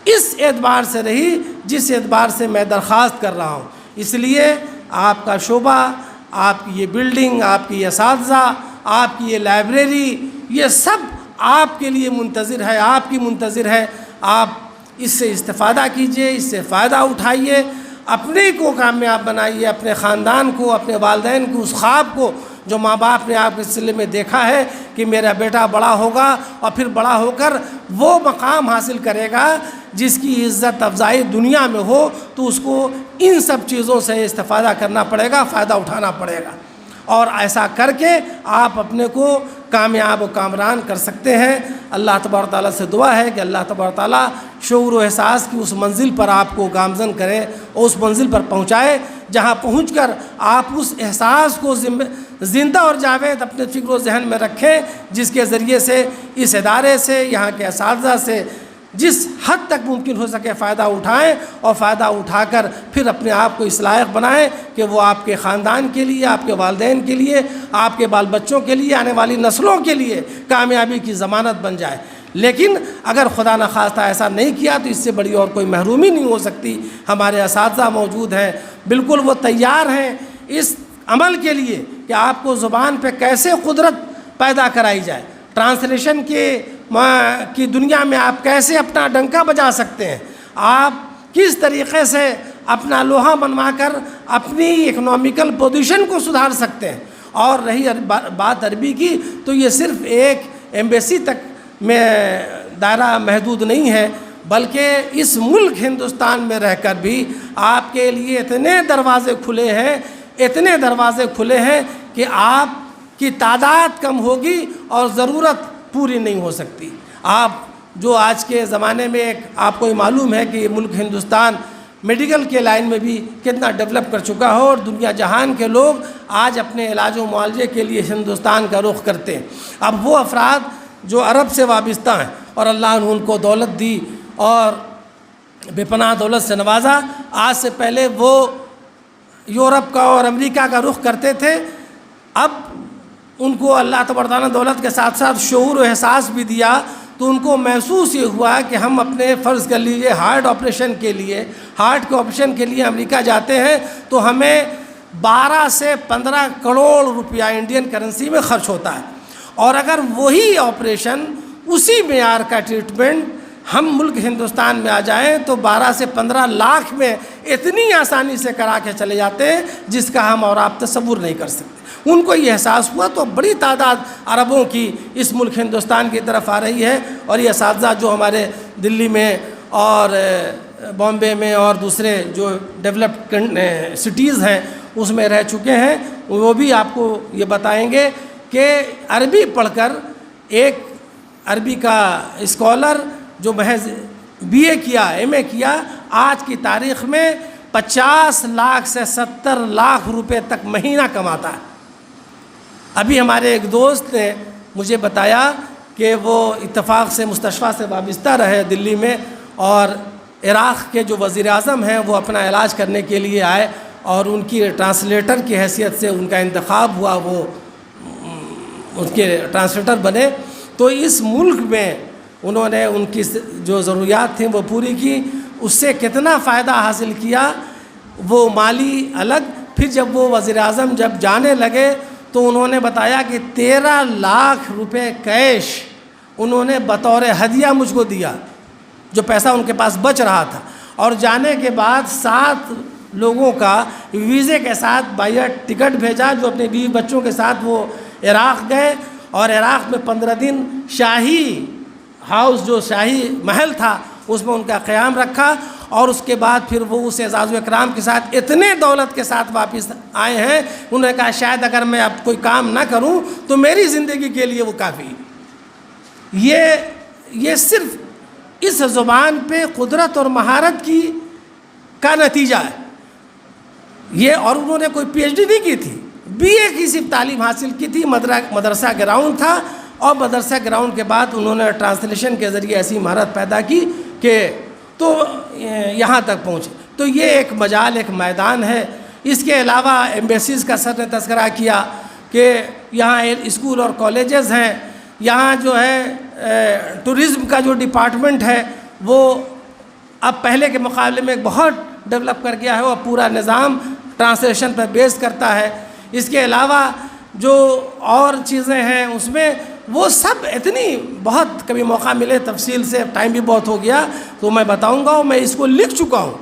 اس اعتبار سے رہی جس اعتبار سے میں درخواست کر رہا ہوں. اس لیے آپ کا شعبہ، آپ کی یہ بلڈنگ، آپ کی یہ اساتذہ، آپ کی یہ لائبریری، یہ سب آپ کے لیے منتظر ہے، آپ کی منتظر ہے. آپ اس سے استفادہ کیجئے، اس سے فائدہ اٹھائیے، اپنے کو کامیاب بنائیے، اپنے خاندان کو، اپنے والدین کو، اس خواب کو جو ماں باپ نے آپ کے سلسلے میں دیکھا ہے کہ میرا بیٹا بڑا ہوگا اور پھر بڑا ہو کر وہ مقام حاصل کرے گا جس کی عزت افزائی دنیا میں ہو، تو اس کو ان سب چیزوں سے استفادہ کرنا پڑے گا، فائدہ اٹھانا پڑے گا. اور ایسا کر کے آپ اپنے کو کامیاب و کامران کر سکتے ہیں. اللہ تبارک تعالیٰ سے دعا ہے کہ اللہ تبارک تعالیٰ شعور و احساس کی اس منزل پر آپ کو گامزن کرے اور اس منزل پر پہنچائے جہاں پہنچ کر آپ اس احساس کو زندہ اور جاوید اپنے فکر و ذہن میں رکھیں، جس کے ذریعے سے اس ادارے سے، یہاں کے اساتذہ سے جس حد تک ممکن ہو سکے فائدہ اٹھائیں، اور فائدہ اٹھا کر پھر اپنے آپ کو اس لائق بنائیں کہ وہ آپ کے خاندان کے لیے، آپ کے والدین کے لیے، آپ کے بال بچوں کے لیے، آنے والی نسلوں کے لیے کامیابی کی ضمانت بن جائے. لیکن اگر خدا نخواستہ ایسا نہیں کیا تو اس سے بڑی اور کوئی محرومی نہیں ہو سکتی. ہمارے اساتذہ موجود ہیں، بالکل وہ تیار ہیں اس عمل کے لیے کہ آپ کو زبان پہ کیسے قدرت پیدا کرائی جائے، ٹرانسلیشن کی دنیا میں آپ کیسے اپنا ڈنکا بجا سکتے ہیں، آپ کس طریقے سے اپنا لوہا بنوا کر اپنی اکنامیکل پوزیشن کو سدھار سکتے ہیں. اور رہی بات عربی کی، تو یہ صرف ایک ایمبیسی تک میں دائرہ محدود نہیں ہے، بلکہ اس ملک ہندوستان میں رہ کر بھی آپ کے لیے اتنے دروازے کھلے ہیں کہ آپ کی تعداد کم ہوگی اور ضرورت پوری نہیں ہو سکتی. آپ جو آج کے زمانے میں ایک آپ کو معلوم ہے کہ ملک ہندوستان میڈیکل کے لائن میں بھی کتنا ڈیولپ کر چکا ہو اور دنیا جہان کے لوگ آج اپنے علاج و معالجے کے لیے ہندوستان کا رخ کرتے ہیں. اب وہ افراد جو عرب سے وابستہ ہیں اور اللہ نے ان کو دولت دی اور بے پناہ دولت سے نوازا، آج سے پہلے وہ یورپ کا اور امریکہ کا رخ کرتے تھے. اب ان کو اللہ تبارک و تعالیٰ نے دولت کے ساتھ ساتھ شعور و احساس بھی دیا، تو ان کو محسوس یہ ہوا کہ ہم اپنے فرض کر لیجیے ہارٹ کے آپریشن کے لیے امریکہ جاتے ہیں تو ہمیں 12 سے 15 کروڑ روپیہ انڈین کرنسی میں خرچ ہوتا ہے، اور اگر وہی آپریشن اسی معیار کا ٹریٹمنٹ ہم ملک ہندوستان میں آ جائیں تو 12 سے 15 لاکھ میں اتنی آسانی سے کرا کے چلے جاتے ہیں جس کا ہم اور آپ تصور نہیں کر سکتے. ان کو یہ احساس ہوا تو بڑی تعداد عربوں کی اس ملک ہندوستان کی طرف آ رہی ہے، اور یہ اساتذہ جو ہمارے دلی میں اور بامبے میں اور دوسرے جو ڈیولپڈ سٹیز ہیں اس میں رہ چکے ہیں، وہ بھی آپ کو یہ بتائیں گے کہ عربی پڑھ کر ایک عربی کا اسکالر جو محض بی اے کیا ایم اے کیا آج کی تاریخ میں 50 لاکھ سے 70 لاکھ روپے تک مہینہ کماتا ہے. ابھی ہمارے ایک دوست نے مجھے بتایا کہ وہ اتفاق سے مستشفیٰ سے وابستہ رہے دلی میں، اور عراق کے جو وزیر اعظم ہیں وہ اپنا علاج کرنے کے لیے آئے اور ان کی ٹرانسلیٹر کی حیثیت سے ان کا انتخاب ہوا، وہ ان کے ٹرانسلیٹر بنے. تو اس ملک میں انہوں نے ان کی جو ضروریات تھیں وہ پوری کی. اس سے کتنا فائدہ حاصل کیا وہ مالی الگ. پھر جب وہ وزیر اعظم جب جانے لگے تو انہوں نے بتایا کہ 13 لاکھ روپے کیش انہوں نے بطور ہدیہ مجھ کو دیا، جو پیسہ ان کے پاس بچ رہا تھا. اور جانے کے بعد 7 لوگوں کا ویزے کے ساتھ باہر ٹکٹ بھیجا جو اپنے بیوی بچوں کے ساتھ وہ عراق گئے، اور عراق میں 15 دن شاہی ہاؤس جو شاہی محل تھا اس میں ان کا قیام رکھا. اور اس کے بعد پھر وہ اس اعزاز و اکرام کے ساتھ اتنے دولت کے ساتھ واپس آئے ہیں. انہوں نے کہا شاید اگر میں اب کوئی کام نہ کروں تو میری زندگی کے لیے وہ کافی. یہ صرف اس زبان پہ قدرت اور مہارت کا نتیجہ ہے. یہ اور انہوں نے کوئی پی ایچ ڈی نہیں کی تھی، بی اے کی صرف تعلیم حاصل کی تھی. مدرسہ گراؤنڈ تھا، اور مدرسہ گراؤنڈ کے بعد انہوں نے ٹرانسلیشن کے ذریعے ایسی مہارت پیدا کی کہ تو یہاں تک پہنچے. تو یہ ایک مجال، ایک میدان ہے. اس کے علاوہ ایمبیسیز کا سر نے تذکرہ کیا کہ یہاں اسکول اور کالجز ہیں. یہاں جو ہے ٹورزم کا جو ڈپارٹمنٹ ہے وہ اب پہلے کے مقابلے میں بہت ڈیولپ کر گیا ہے، وہ پورا نظام ٹرانسلیشن پر بیس کرتا ہے. اس کے علاوہ جو اور چیزیں ہیں اس میں وہ سب اتنی بہت کبھی موقع ملے تفصیل سے، ٹائم بھی بہت ہو گیا تو میں بتاؤں گا. اور میں اس کو لکھ چکا ہوں.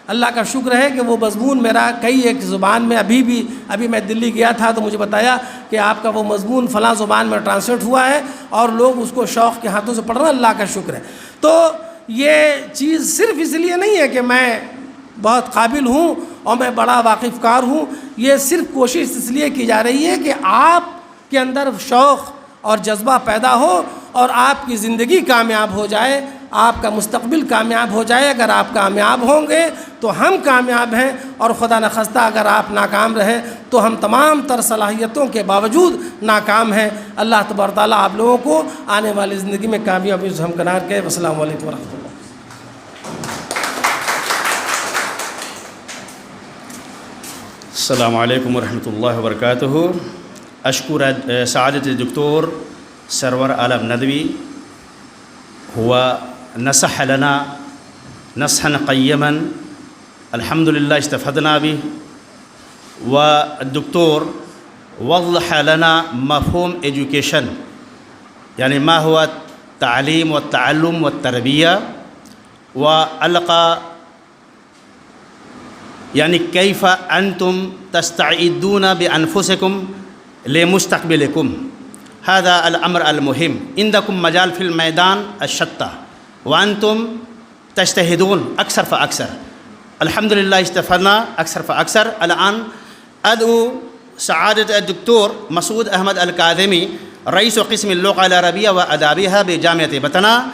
اللہ کا شکر ہے کہ وہ مضمون میرا کئی ایک زبان میں ابھی میں دلی گیا تھا تو مجھے بتایا کہ آپ کا وہ مضمون فلاں زبان میں ٹرانسلیٹ ہوا ہے اور لوگ اس کو شوق کے ہاتھوں سے پڑھ رہے ہیں. اللہ کا شکر ہے. تو یہ چیز صرف اس لیے نہیں ہے کہ میں بہت قابل ہوں اور میں بڑا واقف کار ہوں. یہ صرف کوشش اس لیے کی جا رہی ہے کہ آپ کے اندر شوق اور جذبہ پیدا ہو اور آپ کی زندگی کامیاب ہو جائے، آپ کا مستقبل کامیاب ہو جائے. اگر آپ کامیاب ہوں گے تو ہم کامیاب ہیں، اور خدا نخواستہ اگر آپ ناکام رہے تو ہم تمام تر صلاحیتوں کے باوجود ناکام ہیں. اللہ تبارک و تعالیٰ آپ لوگوں کو آنے والی زندگی میں کامیابی سے ہمکنار کرے. السلام علیکم ورحمۃ اللہ. السلام علیکم ورحمۃ اللہ وبرکاتہ. اشکر سعادة الدكتور سرور عالم ندوي، هو نصح لنا نصحا قيما الحمد لله استفدنا به. والدكتور وضح لنا مفهوم education، يعني ما هو التعليم والتعلم والتربية، وألقى يعني كيف أنتم تستعدون بأنفسكم لمستقبلكم. هذا الأمر المهم. عندكم مجال في الميدان الشتى وأنتم تجتهدون أكثر فأكثر. الحمد لله استفدنا أكثر فأكثر. الآن أدعو سعادة الدكتور مسعود أحمد الكاظمي رئيس قسم اللغة العربية وآدابها بجامعة بطنة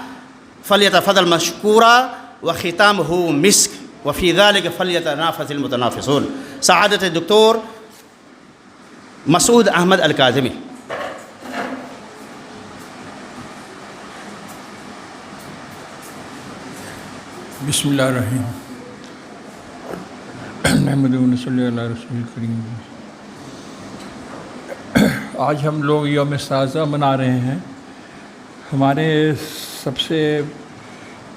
فليتفضل مشكورا وختامه مسك وفي ذلك فليتنافس المتنافسون. سعادة الدكتور مسعود أحمد الكاظمي. بسم اللہ الرحیم محمد صلی اللہ رسول کریم. آج ہم لوگ یوم اساتذہ منا رہے ہیں. ہمارے سب سے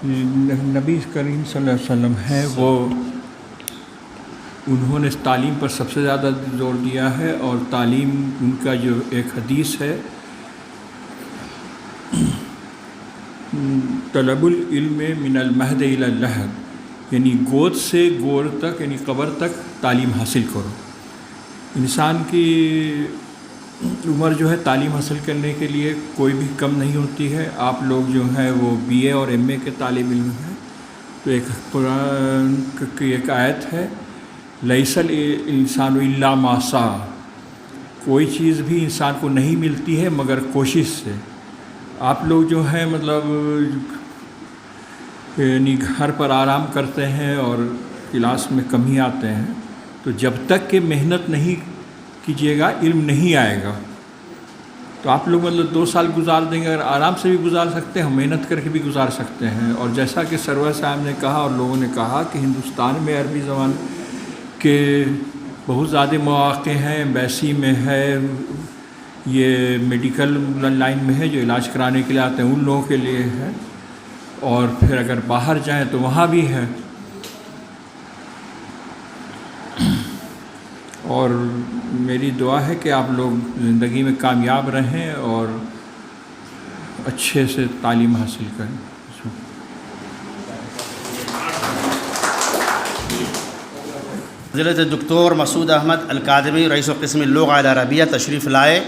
نبی کریم صلی اللہ علیہ وسلم ہیں، وہ انہوں نے تعلیم پر سب سے زیادہ زور دیا ہے، اور تعلیم ان کا جو ایک حدیث ہے طلب العلم من المہد الی اللحد، یعنی گود سے گور تک یعنی قبر تک تعلیم حاصل کرو. انسان کی عمر جو ہے تعلیم حاصل کرنے کے لیے کوئی بھی کم نہیں ہوتی ہے. آپ لوگ جو ہیں وہ بی اے اور ایم اے کے طالب علم ہیں، تو ایک قرآن کی ایک آیت ہے لیس الانسان الا ما سعی، کوئی چیز بھی انسان کو نہیں ملتی ہے مگر کوشش سے. آپ لوگ جو ہیں مطلب یعنی گھر پر آرام کرتے ہیں اور کلاس میں کم ہی آتے ہیں، تو جب تک کہ محنت نہیں کیجیے گا علم نہیں آئے گا. تو آپ لوگ مطلب 2 سال گزار دیں گے، اگر آرام سے بھی گزار سکتے ہیں، محنت کر کے بھی گزار سکتے ہیں. اور جیسا کہ سرور صاحب نے کہا اور لوگوں نے کہا کہ ہندوستان میں عربی زبان کے بہت زیادہ مواقع ہیں. ایمبیسی میں ہے، یہ میڈیکل لائن میں ہے، جو علاج کرانے کے لیے آتے ہیں ان لوگوں کے لیے ہے، اور پھر اگر باہر جائیں تو وہاں بھی ہے. اور میری دعا ہے کہ آپ لوگ زندگی میں کامیاب رہیں اور اچھے سے تعلیم حاصل کریں. حضرت الدکتور مسعود احمد الکاظمی رئیس قسم اللغة العربیہ تشریف لائے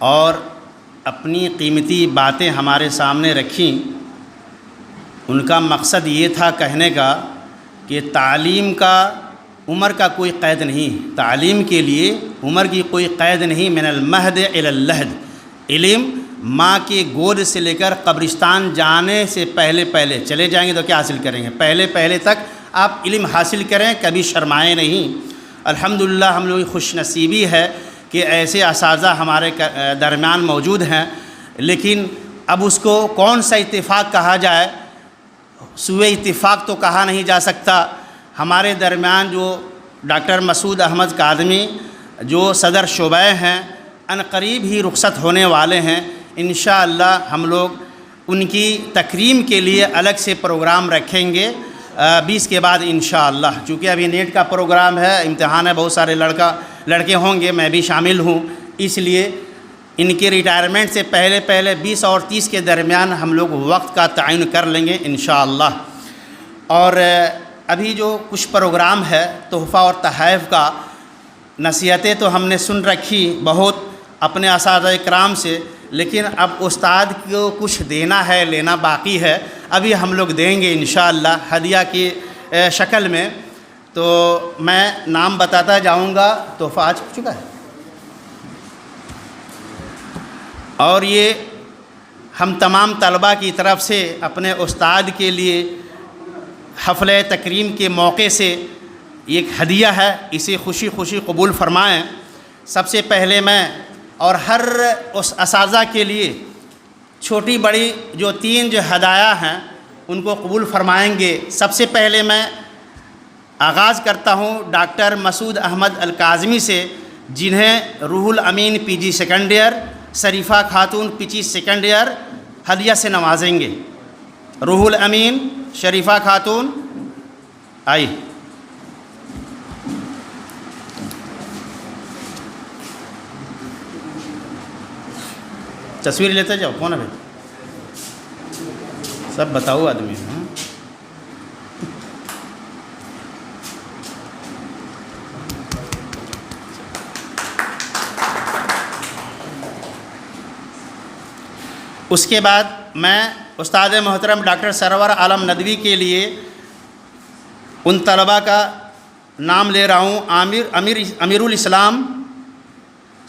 اور اپنی قیمتی باتیں ہمارے سامنے رکھیں. ان کا مقصد یہ تھا کہنے کا کہ تعلیم کا عمر کا کوئی قید نہیں، تعلیم کے لیے عمر کی کوئی قید نہیں. من المہد الی اللحد، علم ماں کے گود سے لے کر قبرستان جانے سے پہلے چلے جائیں گے تو کیا حاصل کریں گے، پہلے تک آپ علم حاصل کریں، کبھی شرمائیں نہیں. الحمدللہ ہم لوگ کی خوش نصیبی ہے کہ ایسے اساتذہ ہمارے درمیان موجود ہیں. لیکن اب اس کو کون سا اتفاق کہا جائے، سوئے اتفاق تو کہا نہیں جا سکتا. ہمارے درمیان جو ڈاکٹر مسعود احمد کاظمی جو صدر شعبہ ہیں، ان قریب ہی رخصت ہونے والے ہیں. انشاءاللہ ہم لوگ ان کی تکریم کے لیے الگ سے پروگرام رکھیں گے 20 کے بعد انشاءاللہ. چونکہ ابھی نیٹ کا پروگرام ہے، امتحان ہے، بہت سارے لڑکے ہوں گے، میں بھی شامل ہوں، اس لیے ان کے ریٹائرمنٹ سے پہلے 20 اور 30 کے درمیان ہم لوگ وقت کا تعین کر لیں گے انشاءاللہ. اور ابھی جو کچھ پروگرام ہے تحفہ اور تحائف کا، نصیحتیں تو ہم نے سن رکھی بہت اپنے اساتذہ کرام سے، لیکن اب استاد کو کچھ دینا ہے، لینا باقی ہے. ابھی ہم لوگ دیں گے انشاءاللہ ہدیہ کی شکل میں. تو میں نام بتاتا جاؤں گا. تحفہ آ چکا ہے، اور یہ ہم تمام طلباء کی طرف سے اپنے استاد کے لیے حفلہ تکریم کے موقع سے ایک ہدیہ ہے، اسے خوشی قبول فرمائیں. سب سے پہلے میں اور ہر اس اساتذہ کے لیے چھوٹی بڑی جو 3 جو ہدایہ ہیں ان کو قبول فرمائیں گے. سب سے پہلے میں آغاز کرتا ہوں ڈاکٹر مسعود احمد الکاظمی سے، جنہیں روح الامین پی جی سیکنڈ ایئر، شریفہ خاتون پی جی سیکنڈ ایئر ہدیہ سے نوازیں گے. روح الامین، شریفہ خاتون آئی. تصویر لیتے جاؤ. کون ہے بھائی؟ سب بتاؤ آدمی. اس کے بعد میں استاد محترم ڈاکٹر سرور عالم ندوی کے لیے ان طلباء کا نام لے رہا ہوں. امیر الاسلام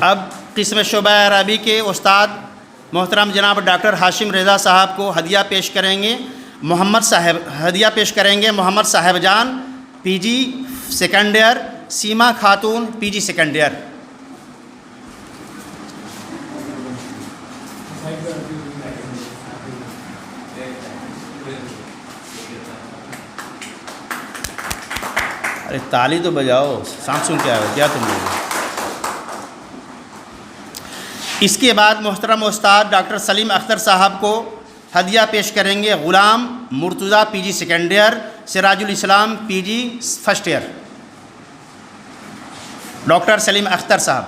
اب قسم شعبہ عربی کے استاد محترم جناب ڈاکٹر ہاشم رضا صاحب کو ہدیہ پیش کریں گے محمد صاحب جان PG سیکنڈ ایئر، سیما خاتون PG سیکنڈ ایئر۔ ارے تالی تو بجاؤ، سامسونگ کیا ہے کیا تم لوگ۔ اس کے بعد محترم استاد ڈاکٹر سلیم اختر صاحب کو ہدیہ پیش کریں گے Ghulam Murtaza PG second year, سراج الاسلام PG فرسٹ ایئر۔ ڈاکٹر سلیم اختر صاحب۔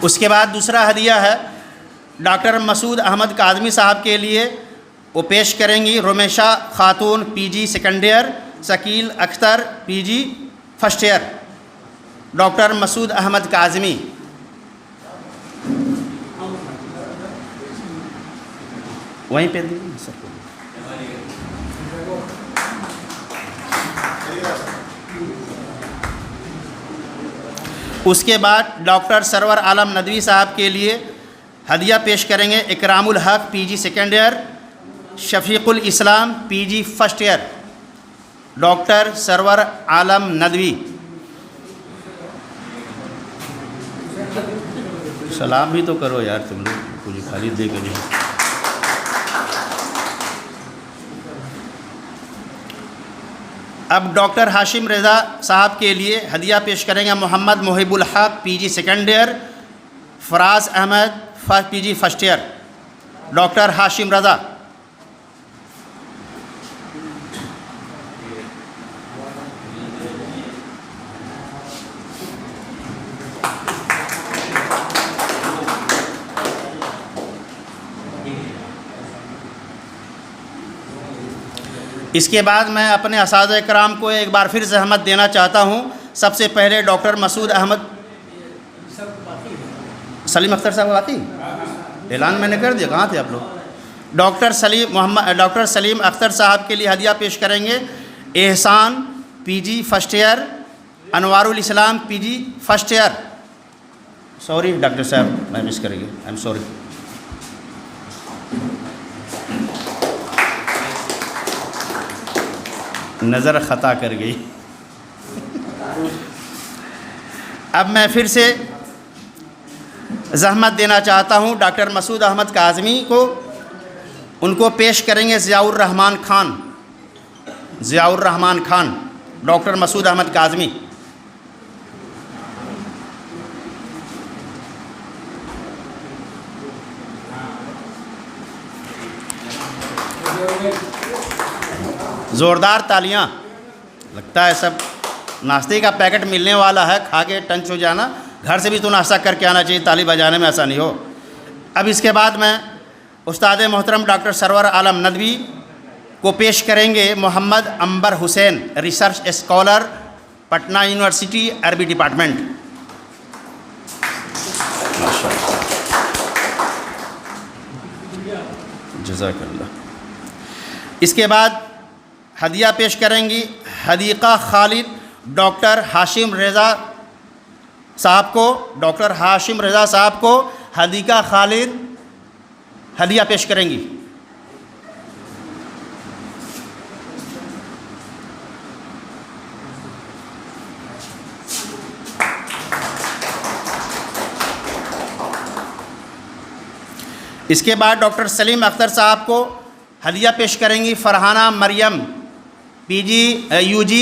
اس کے بعد دوسرا ہدیہ ہے ڈاکٹر مسعود احمد کاظمی صاحب کے لیے، وہ پیش کریں گی Rumaisha Khatoon PG second year, Shakeel Akhtar PG first year. Doctor Masood Ahmad Kazmi. وہیں پہ دیجیے سر۔ اس کے بعد ڈاکٹر سرور عالم ندوی صاحب کے لیے ہدیہ پیش کریں گے اکرام الحق PG سیکنڈ ایئر، شفیق الاسلام PG فرسٹ ایئر۔ ڈاکٹر سرور عالم ندوی۔ سلام بھی تو کرو یار تم لوگ، کچھ خالی دے کے نہیں۔ اب ڈاکٹر ہاشم رضا صاحب کے لیے ہدیہ پیش کریں گے محمد Mohib ul-Haq PG second year, Faraz Ahmad PG first year. Doctor Hashim Raza. اس کے بعد میں اپنے اساتذہ کرام کو ایک بار پھر زحمت دینا چاہتا ہوں۔ سب سے پہلے ڈاکٹر مسعود احمد سلیم اختر صاحب واقعی اعلان میں نے کر دیا، کہاں تھے آپ لوگ؟ ڈاکٹر سلیم اختر صاحب کے لیے ہدیہ پیش کریں گے Ehsan PG first year, Anwar ul-Islam PG first year. Sorry doctor صاحب میں مس کریں گے، آئی ایم سوری۔ نظر خطا کر گئی۔ اب میں پھر سے زحمت دینا چاہتا ہوں ڈاکٹر مسعود احمد کاظمی کو، ان کو پیش کریں گے ضیاء الرحمان خان۔ ڈاکٹر مسعود احمد کاظمی۔ زوردار تالیاں۔ لگتا ہے سب ناشتے کا پیکٹ ملنے والا ہے، کھا کے ٹنچ ہو جانا، گھر سے بھی تو ناشتہ کر کے آنا چاہیے، تالی بجانے میں آسانی ہو۔ اب اس کے بعد میں استاد محترم ڈاکٹر سرور عالم ندوی کو پیش کریں گے محمد عنبر حسین، ریسرچ اسکالر، پٹنہ یونیورسٹی، عربی ڈپارٹمنٹ۔ جزاک اللہ۔ اس کے بعد ہدیہ پیش کریں گی حدیقہ خالد ڈاکٹر ہاشم رضا صاحب کو، حدیقہ خالد ہدیہ پیش کریں گی۔ اس کے بعد ڈاکٹر سلیم اختر صاحب کو ہدیہ پیش کریں گی فرحانہ مریم UG